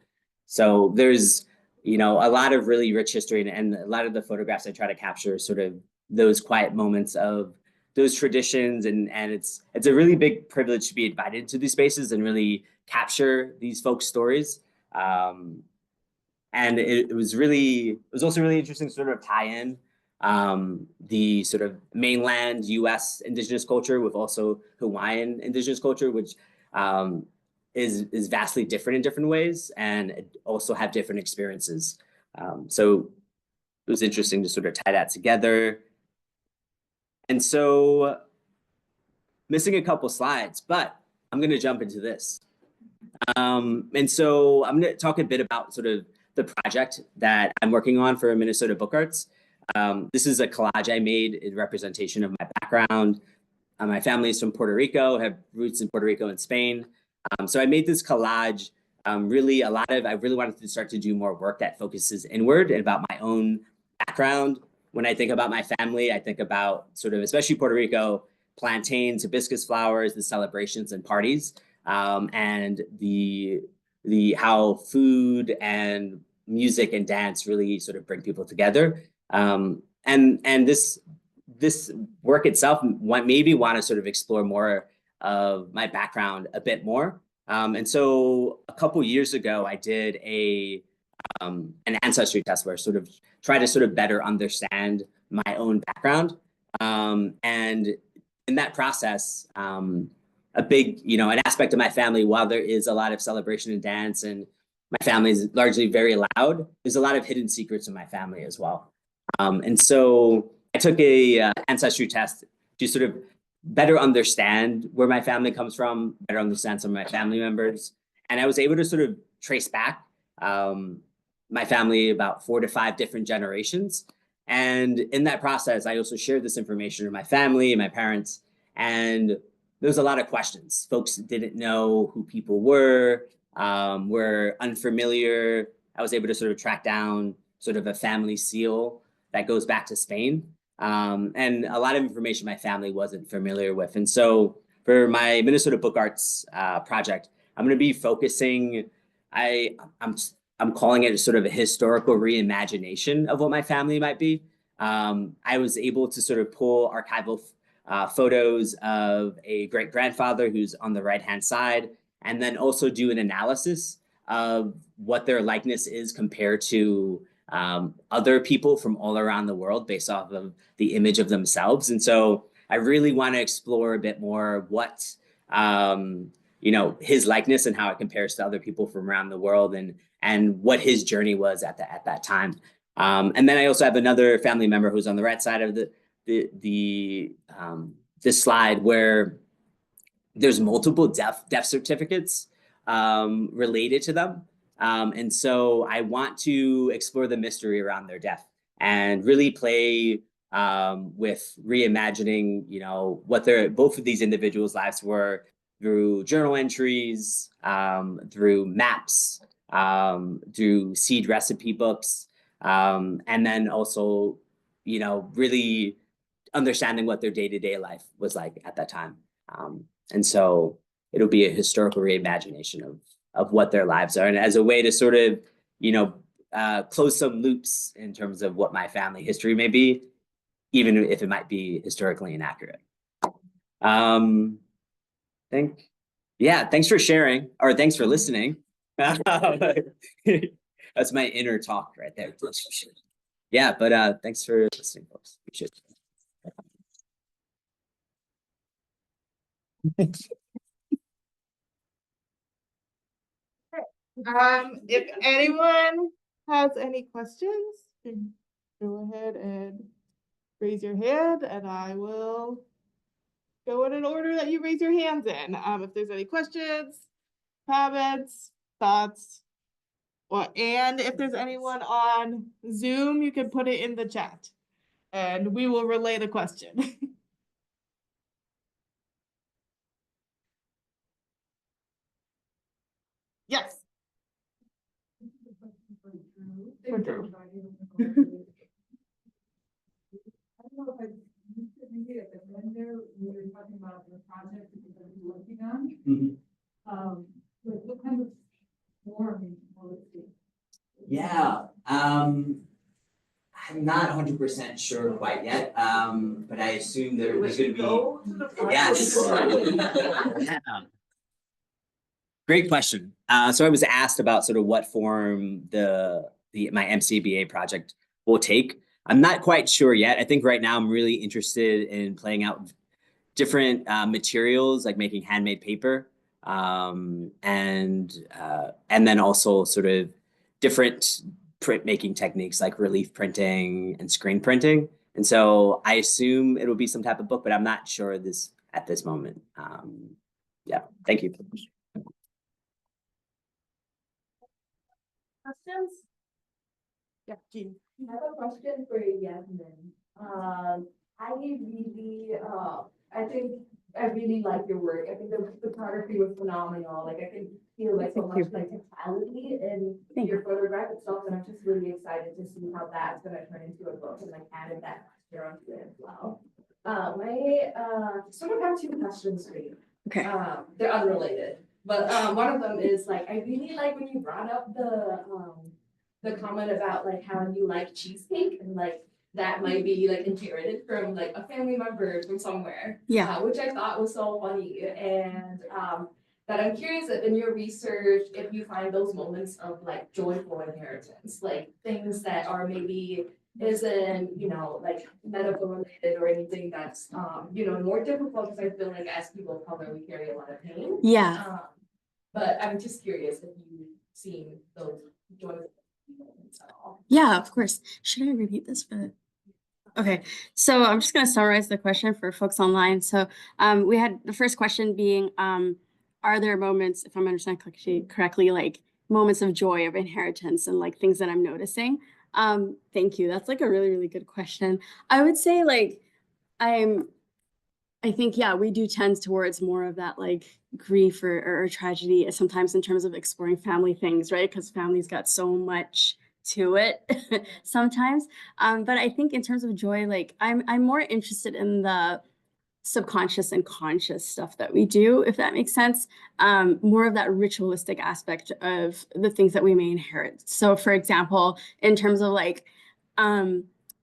Speaker 4: So there's a lot of really rich history, and a lot of the photographs I try to capture sort of those quiet moments of those traditions, and it's a really big privilege to be invited to these spaces and really capture these folks' stories. And it was also really interesting to sort of tie in the sort of mainland US Indigenous culture with also Hawaiian Indigenous culture, which is vastly different in different ways and also have different experiences. So it was interesting to sort of tie that together. And so missing a couple slides, but I'm going to jump into this. And so I'm going to talk a bit about sort of the project that I'm working on for Minnesota Book Arts. This is a collage I made in representation of my background. My family is from Puerto Rico, have roots in Puerto Rico and Spain. So I made this collage. I really wanted to start to do more work that focuses inward and about my own background. When I think about my family, I think about sort of, especially Puerto Rico, plantains, hibiscus flowers, the celebrations and parties, and how food and music and dance really sort of bring people together. And this work itself maybe want to sort of explore more of my background a bit more. And so a couple years ago, I did an ancestry test where I sort of try to sort of better understand my own background. And in that process, a big, an aspect of my family, while there is a lot of celebration and dance, and my family is largely very loud, there's a lot of hidden secrets in my family as well. And so I took a ancestry test to sort of better understand where my family comes from, better understand some of my family members. And I was able to sort of trace back my family about 4 to 5 different generations. And in that process, I also shared this information with my family and my parents. And there was a lot of questions. Folks didn't know who people were unfamiliar. I was able to sort of track down sort of a family seal that goes back to Spain. And a lot of information my family wasn't familiar with. And so for my Minnesota Book Arts project, I'm going to be focusing, I'm calling it sort of a historical reimagination of what my family might be. I was able to sort of pull archival photos of a great grandfather who's on the right-hand side, and then also do an analysis of what their likeness is compared to other people from all around the world based off of the image of themselves. And so I really want to explore a bit more what, his likeness and how it compares to other people from around the world, and what his journey was at that time. And then I also have another family member who's on the right side of this slide, where there's multiple death certificates related to them. And so I want to explore the mystery around their death and really play with reimagining, what both of these individuals' lives were through journal entries, through maps, through seed recipe books, and then also, really understanding what their day-to-day life was like at that time. And so it'll be a historical reimagination of what their lives are, and as a way to sort of, close some loops in terms of what my family history may be, even if it might be historically inaccurate. Thanks for sharing, or thanks for listening. That's my inner talk right there. Yeah, but thanks for listening, folks. Appreciate it.
Speaker 1: If anyone has any questions, go ahead and raise your hand, and I will go in an order that you raise your hands in. If there's any questions, comments, thoughts, and if there's anyone on Zoom, you can put it in the chat, and we will relay the question. Yes. For Drew.
Speaker 5: I don't know if you could maybe at the end there, we were talking about the project that you're going to be working on. What kind of form will it be?
Speaker 4: Yeah, I'm not 100% sure quite yet, but I assume there's going to be. Yes. Yeah. Great question. So I was asked about sort of what form my MCBA project will take. I'm not quite sure yet. I think right now I'm really interested in playing out different materials, like making handmade paper, and then also sort of different printmaking techniques like relief printing and screen printing. And so I assume it'll be some type of book, but I'm not sure at this moment. Yeah, thank you.
Speaker 1: Questions? Yeah, Jean.
Speaker 6: I have a question for Yasmin. I think I really like your work. I think the photography was phenomenal. Like I can feel like so much like totality in your photograph itself, and I'm just really excited to see how that's gonna turn into a book and like added that texture onto it as well. I sort of have two questions for you.
Speaker 2: Okay.
Speaker 6: They're unrelated, but one of them is like I really like when you brought up the comment about like how you like cheesecake and like that might be like inherited from like a family member from somewhere.
Speaker 2: Yeah.
Speaker 6: Which I thought was so funny, and that I'm curious if in your research if you find those moments of like joyful inheritance, like things that are maybe isn't like medical related or anything that's more difficult, because I feel like as people of color we carry a lot of pain.
Speaker 2: Yeah.
Speaker 6: But I'm just curious if you've seen those joyful moments at all.
Speaker 2: Yeah, of course. Should I repeat this for Okay, so I'm just going to summarize the question for folks online. So we had the first question being, are there moments, if I'm understanding correctly, like moments of joy, of inheritance, and like things that I'm noticing? Thank you. That's like a really, really good question. I would say like, I think, yeah, we do tend towards more of that like grief or tragedy sometimes in terms of exploring family things, right? Because family's got so much to it sometimes. But I think in terms of joy, like I'm more interested in the subconscious and conscious stuff that we do, if that makes sense. More of that ritualistic aspect of the things that we may inherit. So for example, in terms of like,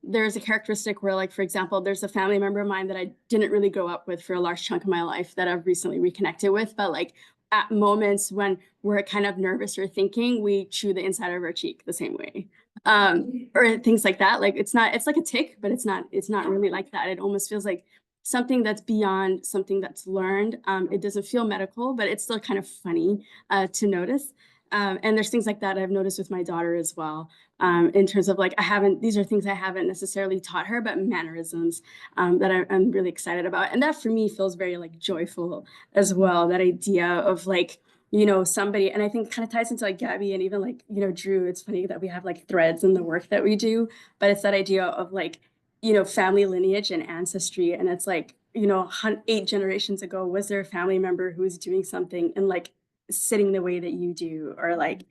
Speaker 2: there's a characteristic where, like, for example, there's a family member of mine that I didn't really grow up with for a large chunk of my life that I've recently reconnected with. But like at moments when we're kind of nervous or thinking, we chew the inside of our cheek the same way. Or things like that. Like it's like a tick, but it's not really like that. It almost feels like something that's beyond something that's learned. It doesn't feel medical, but it's still kind of funny to notice. And there's things like that I've noticed with my daughter as well. In terms of like, these are things I haven't necessarily taught her, but mannerisms that I'm really excited about. And that for me feels very like joyful as well. That idea of like, you know, somebody, and I think kind of ties into like Gabi and even like, you know, Drew. It's funny that we have like threads in the work that we do, but it's that idea of like, you know, family lineage and ancestry. And it's like, you know, 8 generations ago, was there a family member who was doing something and like sitting the way that you do, or like,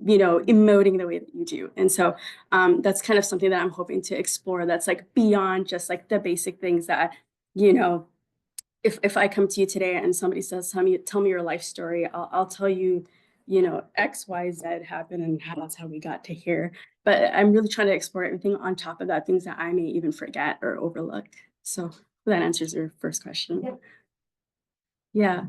Speaker 2: you know, emoting the way that you do. And so that's kind of something that I'm hoping to explore that's like beyond just like the basic things that, you know, if I come to you today and somebody says, tell me your life story, I'll tell you, you know, X, Y, Z happened and that's how we got to here. But I'm really trying to explore everything on top of that, things that I may even forget or overlook. So that answers your first question.
Speaker 6: Yep.
Speaker 2: Yeah.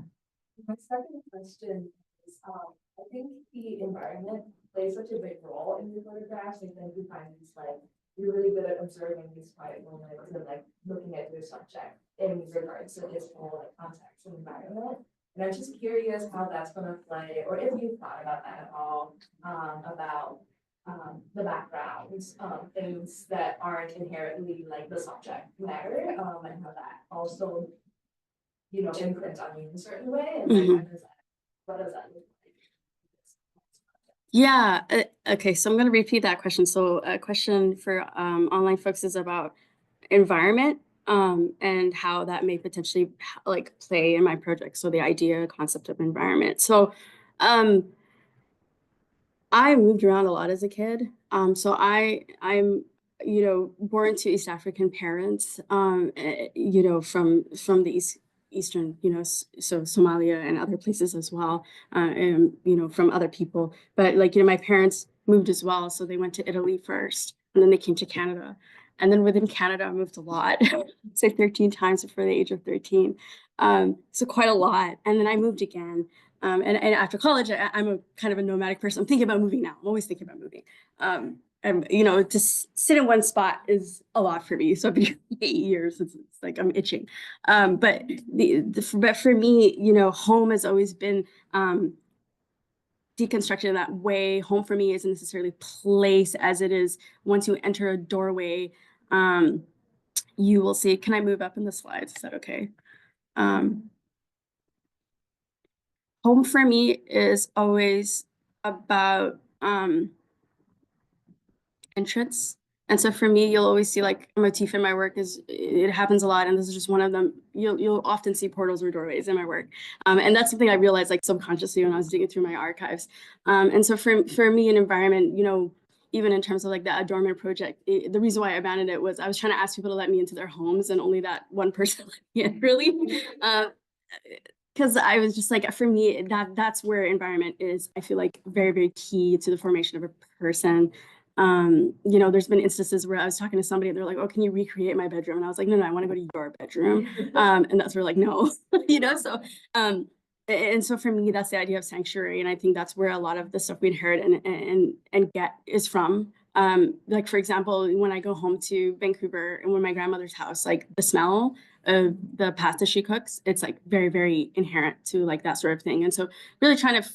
Speaker 6: My second question is, I think the environment plays such a big role in your photographs. I think you find these like, you're really good at observing these quiet moments and like looking at your subject in regards to this whole like context and environment. And I'm just curious how that's gonna play, or if you've thought about that at all, about the backgrounds, things that aren't inherently like the subject matter, and how that also, you know, imprints on you in a certain way, and like, what does that look like?
Speaker 2: Yeah. Okay. So I'm going to repeat that question. So a question for online folks is about environment and how that may potentially like play in my project. So the idea, concept of environment. So I moved around a lot as a kid. So I'm, you know, born to East African parents, you know, from the Eastern, you know, so Somalia and other places as well, and, you know, from other people. But like, you know, my parents moved as well. So they went to Italy first and then they came to Canada. And then within Canada, I moved a lot, say 13 times before the age of 13. So quite a lot. And then I moved again. And after college, I'm a kind of a nomadic person. I'm thinking about moving now. I'm always thinking about moving. And you know, to sit in one spot is a lot for me. So it'd be 8 years. It's like I'm itching. But but for me, you know, home has always been deconstructed in that way. Home for me isn't necessarily place as it is. Once you enter a doorway, you will see. Can I move up in the slides? Is that okay? Home for me is always about entrance. And so for me, you'll always see like a motif in my work is it happens a lot. And this is just one of them. You'll often see portals or doorways in my work. And that's something I realized like subconsciously when I was digging through my archives. And so for me, an environment, you know, even in terms of like the Adornment project, the reason why I abandoned it was I was trying to ask people to let me into their homes and only that one person let me in, really. Because I was just like, for me, that's where environment is, I feel like very, very key to the formation of a person. You know, there's been instances where I was talking to somebody and they're like, oh, can you recreate my bedroom? And I was like, no, I want to go to your bedroom. And that's where like, no, you know, so, and so for me, that's the idea of sanctuary. And I think that's where a lot of the stuff we inherit and get is from. Like, for example, when I go home to Vancouver and when my grandmother's house, like the smell of the pasta she cooks, it's like very, very inherent to like that sort of thing. And so really trying to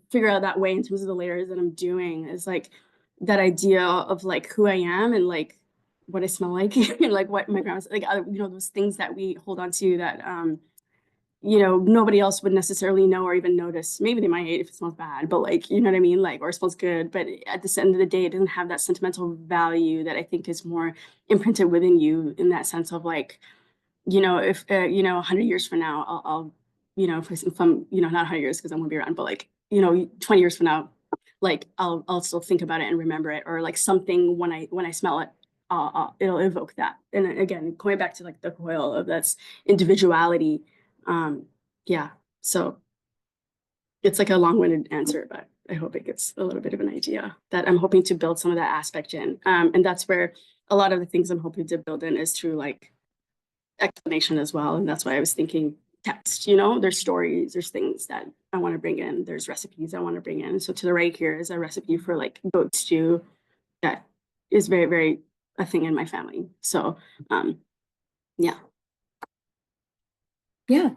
Speaker 2: figure out that way in terms of the layers that I'm doing is like that idea of like who I am and like what I smell like and like what my grandma's like, you know, those things that we hold on to that, you know, nobody else would necessarily know or even notice. Maybe they might if it smells bad, but like, you know what I mean? Like, or it smells good, but at the end of the day, it doesn't have that sentimental value that I think is more imprinted within you in that sense of like, you know, if, you know, 100 years from now, I'll you know, if I'm, you know, not 100 years because I won't be around, but like, you know, 20 years from now, like I'll still think about it and remember it, or like something when I smell it, it'll evoke that. And again, going back to like the coil of that's individuality. Yeah, so it's like a long-winded answer, but I hope it gives a little bit of an idea that I'm hoping to build some of that aspect in. And that's where a lot of the things I'm hoping to build in is through like explanation as well. And that's why I was thinking text, you know, there's stories, there's things that I want to bring in, there's recipes I want to bring in. So to the right here is a recipe for like goat stew that is very, very a thing in my family. So yeah. Yeah.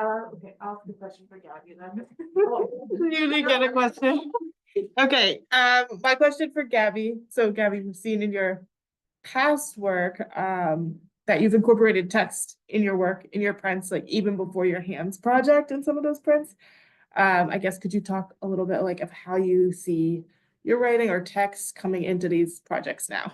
Speaker 3: Okay, I'll ask the question for Gabi then.
Speaker 1: You didn't get a question. Okay, my question for Gabi. So Gabi, we've seen in your past work, that you've incorporated text in your work, in your prints, like even before your hands project in some of those prints. I guess, could you talk a little bit like of how you see your writing or text coming into these projects now?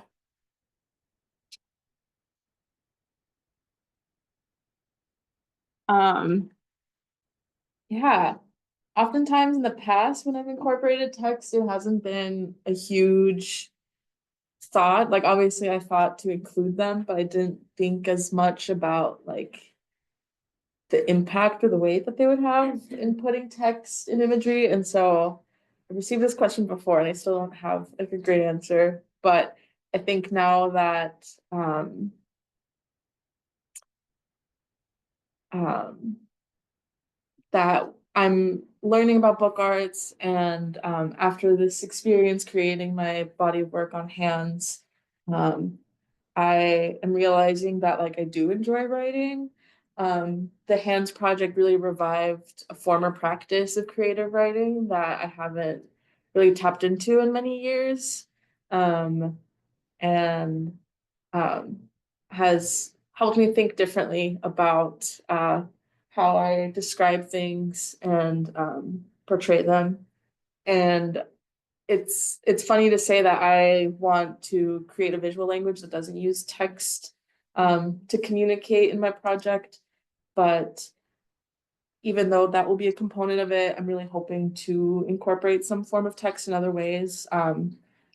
Speaker 3: Yeah, oftentimes in the past, when I've incorporated text, it hasn't been a huge thought. Like, obviously, I thought to include them, but I didn't think as much about like the impact or the weight that they would have in putting text and imagery. And so I received this question before, and I still don't have like a great answer. But I think now that that I'm learning about book arts, and after this experience creating my body of work on hands, I am realizing that like I do enjoy writing. The hands project really revived a former practice of creative writing that I haven't really tapped into in many years. And has helped me think differently about how I describe things and portray them. And it's funny to say that I want to create a visual language that doesn't use text to communicate in my project, but even though that will be a component of it, I'm really hoping to incorporate some form of text in other ways.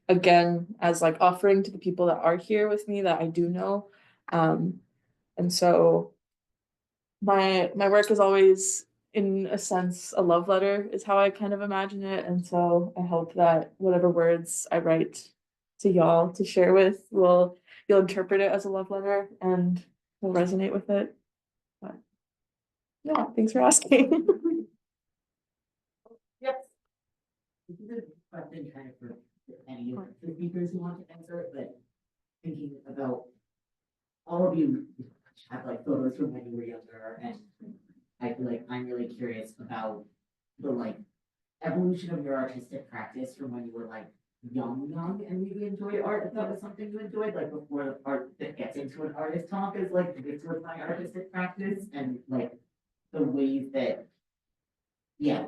Speaker 3: Again, as like offering to the people that are here with me that I do know. And so my work is always, in a sense, a love letter is how I kind of imagine it. And so I hope that whatever words I write to y'all to share with you'll interpret it as a love letter and will resonate with it. But yeah, thanks for asking.
Speaker 1: Yes.
Speaker 7: This is a question kind of for any of the speakers who want to answer it, but thinking about all of you have like photos from when you were younger, and I feel like I'm really curious about the like evolution of your artistic practice from when you were like young, and maybe enjoyed art, if that was something you enjoyed, like before the part that gets into an artist talk is like, this was my artistic practice, and like the ways that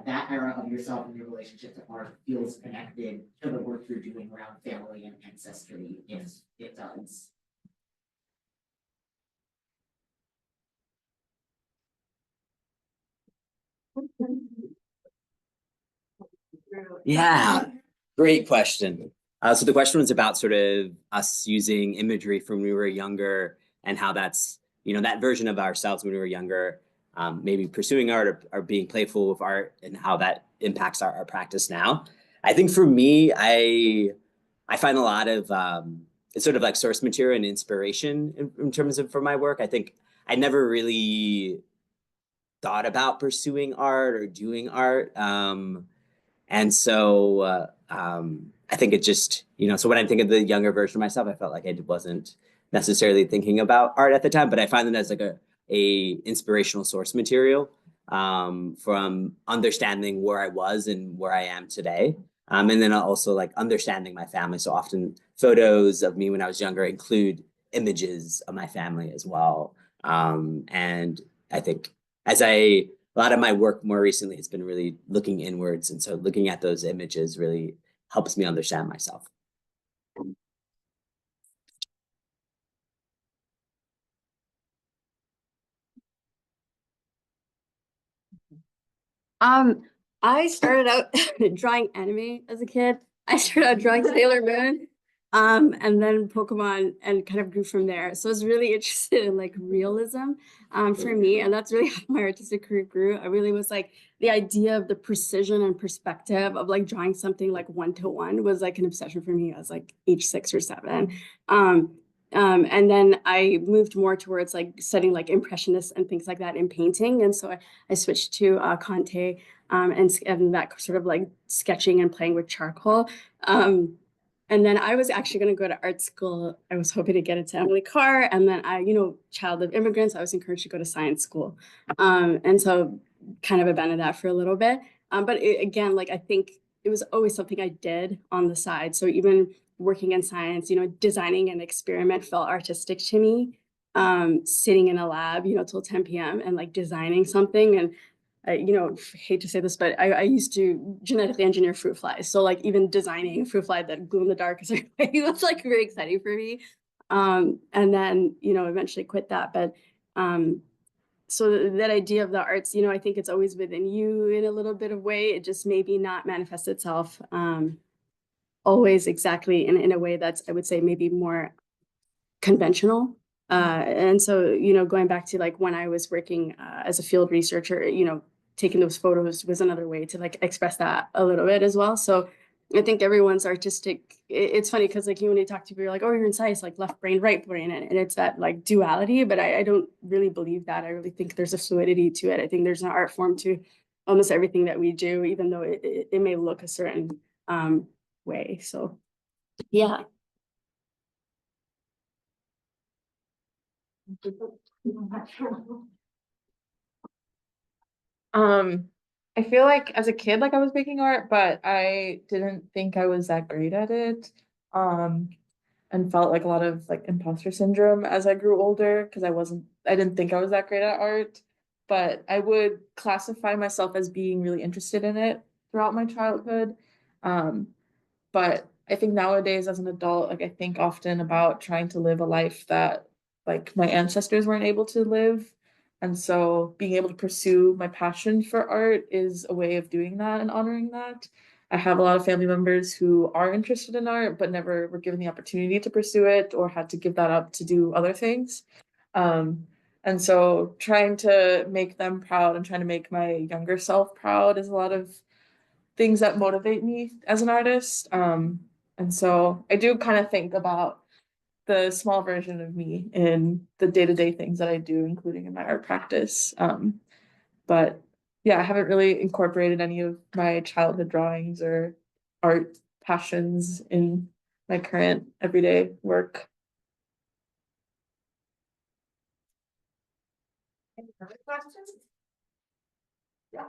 Speaker 7: that era of yourself and your relationship to art feels connected to the work you're doing around family and ancestry, if it does.
Speaker 4: Yeah, great question. So the question was about sort of us using imagery from when we were younger and how that's, that version of ourselves when we were younger, maybe pursuing art or being playful with art and how that impacts our practice now. I think for me, I find a lot of it's sort of like source material and inspiration in terms of for my work. I think I never really thought about pursuing art or doing art. And so I think it just, so when I think of the younger version of myself, I felt like I wasn't necessarily thinking about art at the time, but I find it as like a inspirational source material from understanding where I was and where I am today. And then also like understanding my family. So often photos of me when I was younger include images of my family as well. And I think a lot of my work more recently has been really looking inwards. And so looking at those images really helps me understand myself.
Speaker 2: I started out drawing anime as a kid. I started out drawing Sailor Moon. And then Pokemon, and kind of grew from there. So I was really interested in like realism for me, and that's really how my artistic career grew. I really was like the idea of the precision and perspective of like drawing something like one-to-one was like an obsession for me. I was like age 6 or 7. And then I moved more towards like studying like impressionists and things like that in painting. And so I switched to Conte and that sort of like sketching and playing with charcoal. And then I was actually going to go to art school. I was hoping to get into Emily Carr. And then I, child of immigrants, I was encouraged to go to science school. And so kind of abandoned that for a little bit. But again, like I think it was always something I did on the side. So even working in science, designing an experiment felt artistic to me. Sitting in a lab, till 10 p.m. and like designing something. And I, hate to say this, but I used to genetically engineer fruit flies. So like even designing a fruit fly that glow in the dark is was like very exciting for me. And then, eventually quit that. But so that idea of the arts, I think it's always within you in a little bit of way. It just maybe not manifest itself always exactly in a way that's, I would say, maybe more conventional. And so, going back to like when I was working as a field researcher, taking those photos was another way to like express that a little bit as well. So I think everyone's artistic. It's funny because like when you talk to people, you're like, oh, you're in science, like left brain, right brain. And it's that like duality, but I don't really believe that. I really think there's a fluidity to it. I think there's an art form to almost everything that we do, even though it may look a certain way. So yeah.
Speaker 3: I feel like as a kid, like I was making art, but I didn't think I was that great at it. And felt like a lot of like imposter syndrome as I grew older because I didn't think I was that great at art, but I would classify myself as being really interested in it throughout my childhood. But I think nowadays as an adult, like I think often about trying to live a life that like my ancestors weren't able to live. And so being able to pursue my passion for art is a way of doing that and honoring that. I have a lot of family members who are interested in art, but never were given the opportunity to pursue it or had to give that up to do other things. And so trying to make them proud and trying to make my younger self proud is a lot of things that motivate me as an artist. And so I do kind of think about the small version of me in the day-to-day things that I do, including in my art practice. But yeah, I haven't really incorporated any of my childhood drawings or art passions in my current everyday work.
Speaker 6: Any other questions? Yeah.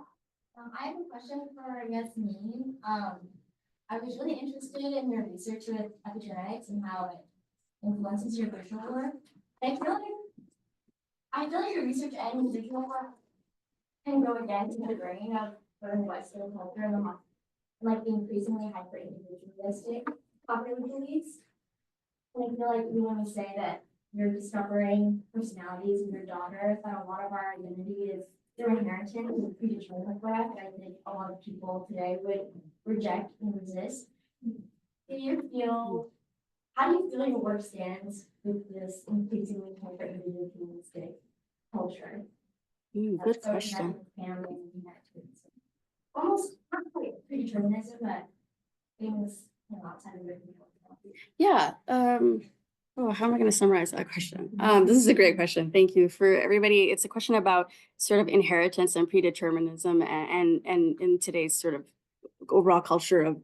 Speaker 8: I have a question for Yasmin. I was really interested in your research with epigenetics and how it influences your visual work. I feel like your research and visual work can go against the grain of the Western culture and like the increasingly hyper individualistic popular beliefs. And I feel like we want to say that you're discovering personalities in your daughter, that a lot of our identity is through inheritance and predetermined graph, and I think a lot of people today would reject and resist. How do you feel your work stands with this increasingly hyper individualistic culture?
Speaker 2: Good question.
Speaker 8: Family inheritance. Almost not quite predeterminism, but things outside of your control.
Speaker 2: Yeah. How am I going to summarize that question? This is a great question. Thank you for everybody. It's a question about sort of inheritance and predeterminism and in today's sort of overall culture of,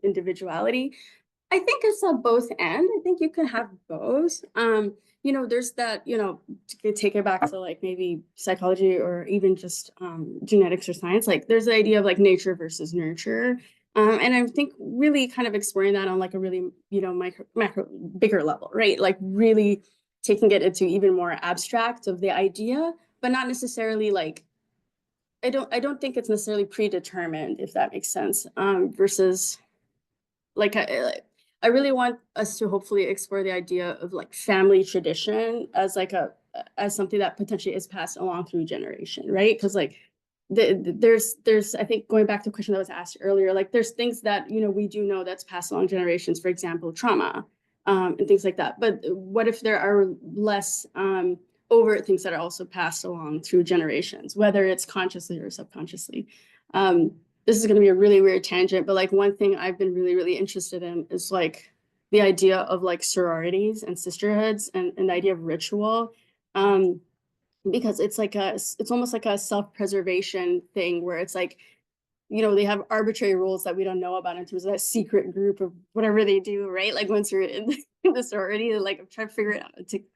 Speaker 2: individuality. I think it's a both and. I think you can have both. There's that, to take it back to like maybe psychology or even just genetics or science, like there's the idea of like nature versus nurture. And I think really kind of exploring that on like a really, macro, bigger level, right? Like really taking it into even more abstract of the idea, but not necessarily like, I don't think it's necessarily predetermined, if that makes sense, versus like, I really want us to hopefully explore the idea of like family tradition as like as something that potentially is passed along through generation, right? Because like there's I think going back to a question that was asked earlier, like there's things that we do know that's passed along generations. For example, trauma, and things like that. But what if there are less overt things that are also passed along through generations, whether it's consciously or subconsciously? This is going to be a really weird tangent, but like one thing I've been really, really interested in is like the idea of like sororities and sisterhoods and the idea of ritual. Because it's like it's almost like a self-preservation thing where it's like, you know, they have arbitrary rules that we don't know about in terms of that secret group of whatever they do, right? Like once you're in the sorority, like I'm trying to figure it out,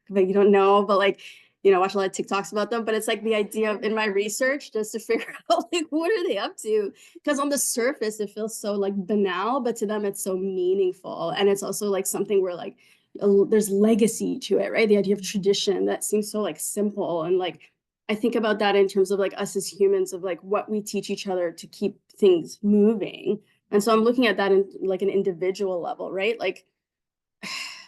Speaker 2: but you don't know, but like, you know, watch a lot of TikToks about them. But it's like the idea of in my research just to figure out like what are they up to? Because on the surface it feels so like banal, but to them it's so meaningful. And it's also like something where like there's legacy to it, right? The idea of tradition that seems so like simple. And like I think about that in terms of like us as humans, of like what we teach each other to keep things moving. And so I'm looking at that in like an individual level, right? Like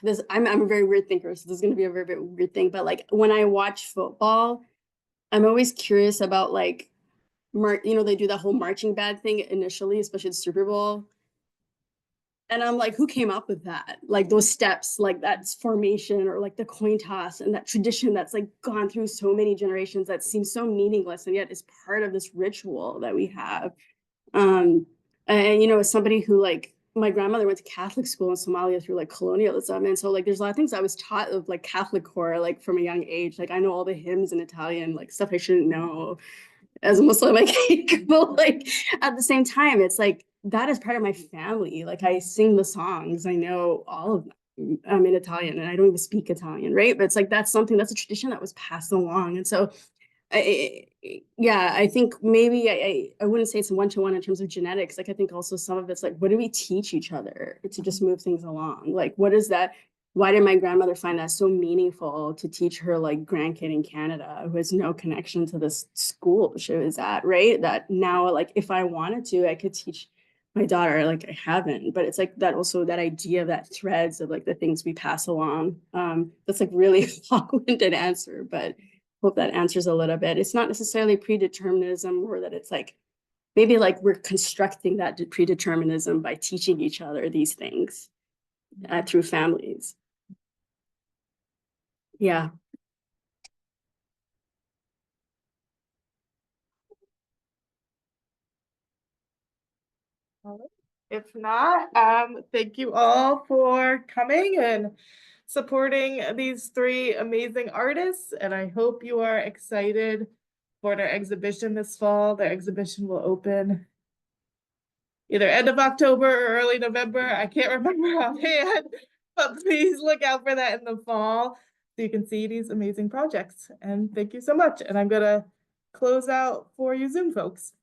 Speaker 2: this, I'm a very weird thinker, so this is going to be a very, very weird thing. But like when I watch football, I'm always curious about like, you know, they do that whole marching band thing initially, especially the Super Bowl. And I'm like, who came up with that? Like those steps, like that's formation, or like the coin toss and that tradition that's like gone through so many generations that seems so meaningless and yet is part of this ritual that we have. And you know, as somebody who like my grandmother went to Catholic school in Somalia through like colonialism. And so like there's a lot of things I was taught of like Catholic core, like from a young age. Like I know all the hymns in Italian, like stuff I shouldn't know as a Muslim, like, but like at the same time, it's like that is part of my family. Like I sing the songs, I know all of them. I'm in Italian and I don't even speak Italian, right? But it's like that's something, that's a tradition that was passed along. And so yeah, I think maybe I wouldn't say it's one-to-one in terms of genetics. Like I think also some of it's like, what do we teach each other to just move things along? Like what is that? Why did my grandmother find that so meaningful to teach her like grandkid in Canada who has no connection to this school she was at, right? That now, like, if I wanted to, I could teach my daughter, like I haven't, but it's like that also that idea of that threads of like the things we pass along. That's like really long-winded answer, but hope that answers a little bit. It's not necessarily predeterminism, or that it's like, maybe like we're constructing that predeterminism by teaching each other these things through families. Yeah.
Speaker 1: If not, thank you all for coming and supporting these three amazing artists. And I hope you are excited for their exhibition this fall. Their exhibition will open either end of October or early November. I can't remember offhand, but please look out for that in the fall so you can see these amazing projects. And thank you so much. And I'm gonna close out for you Zoom folks.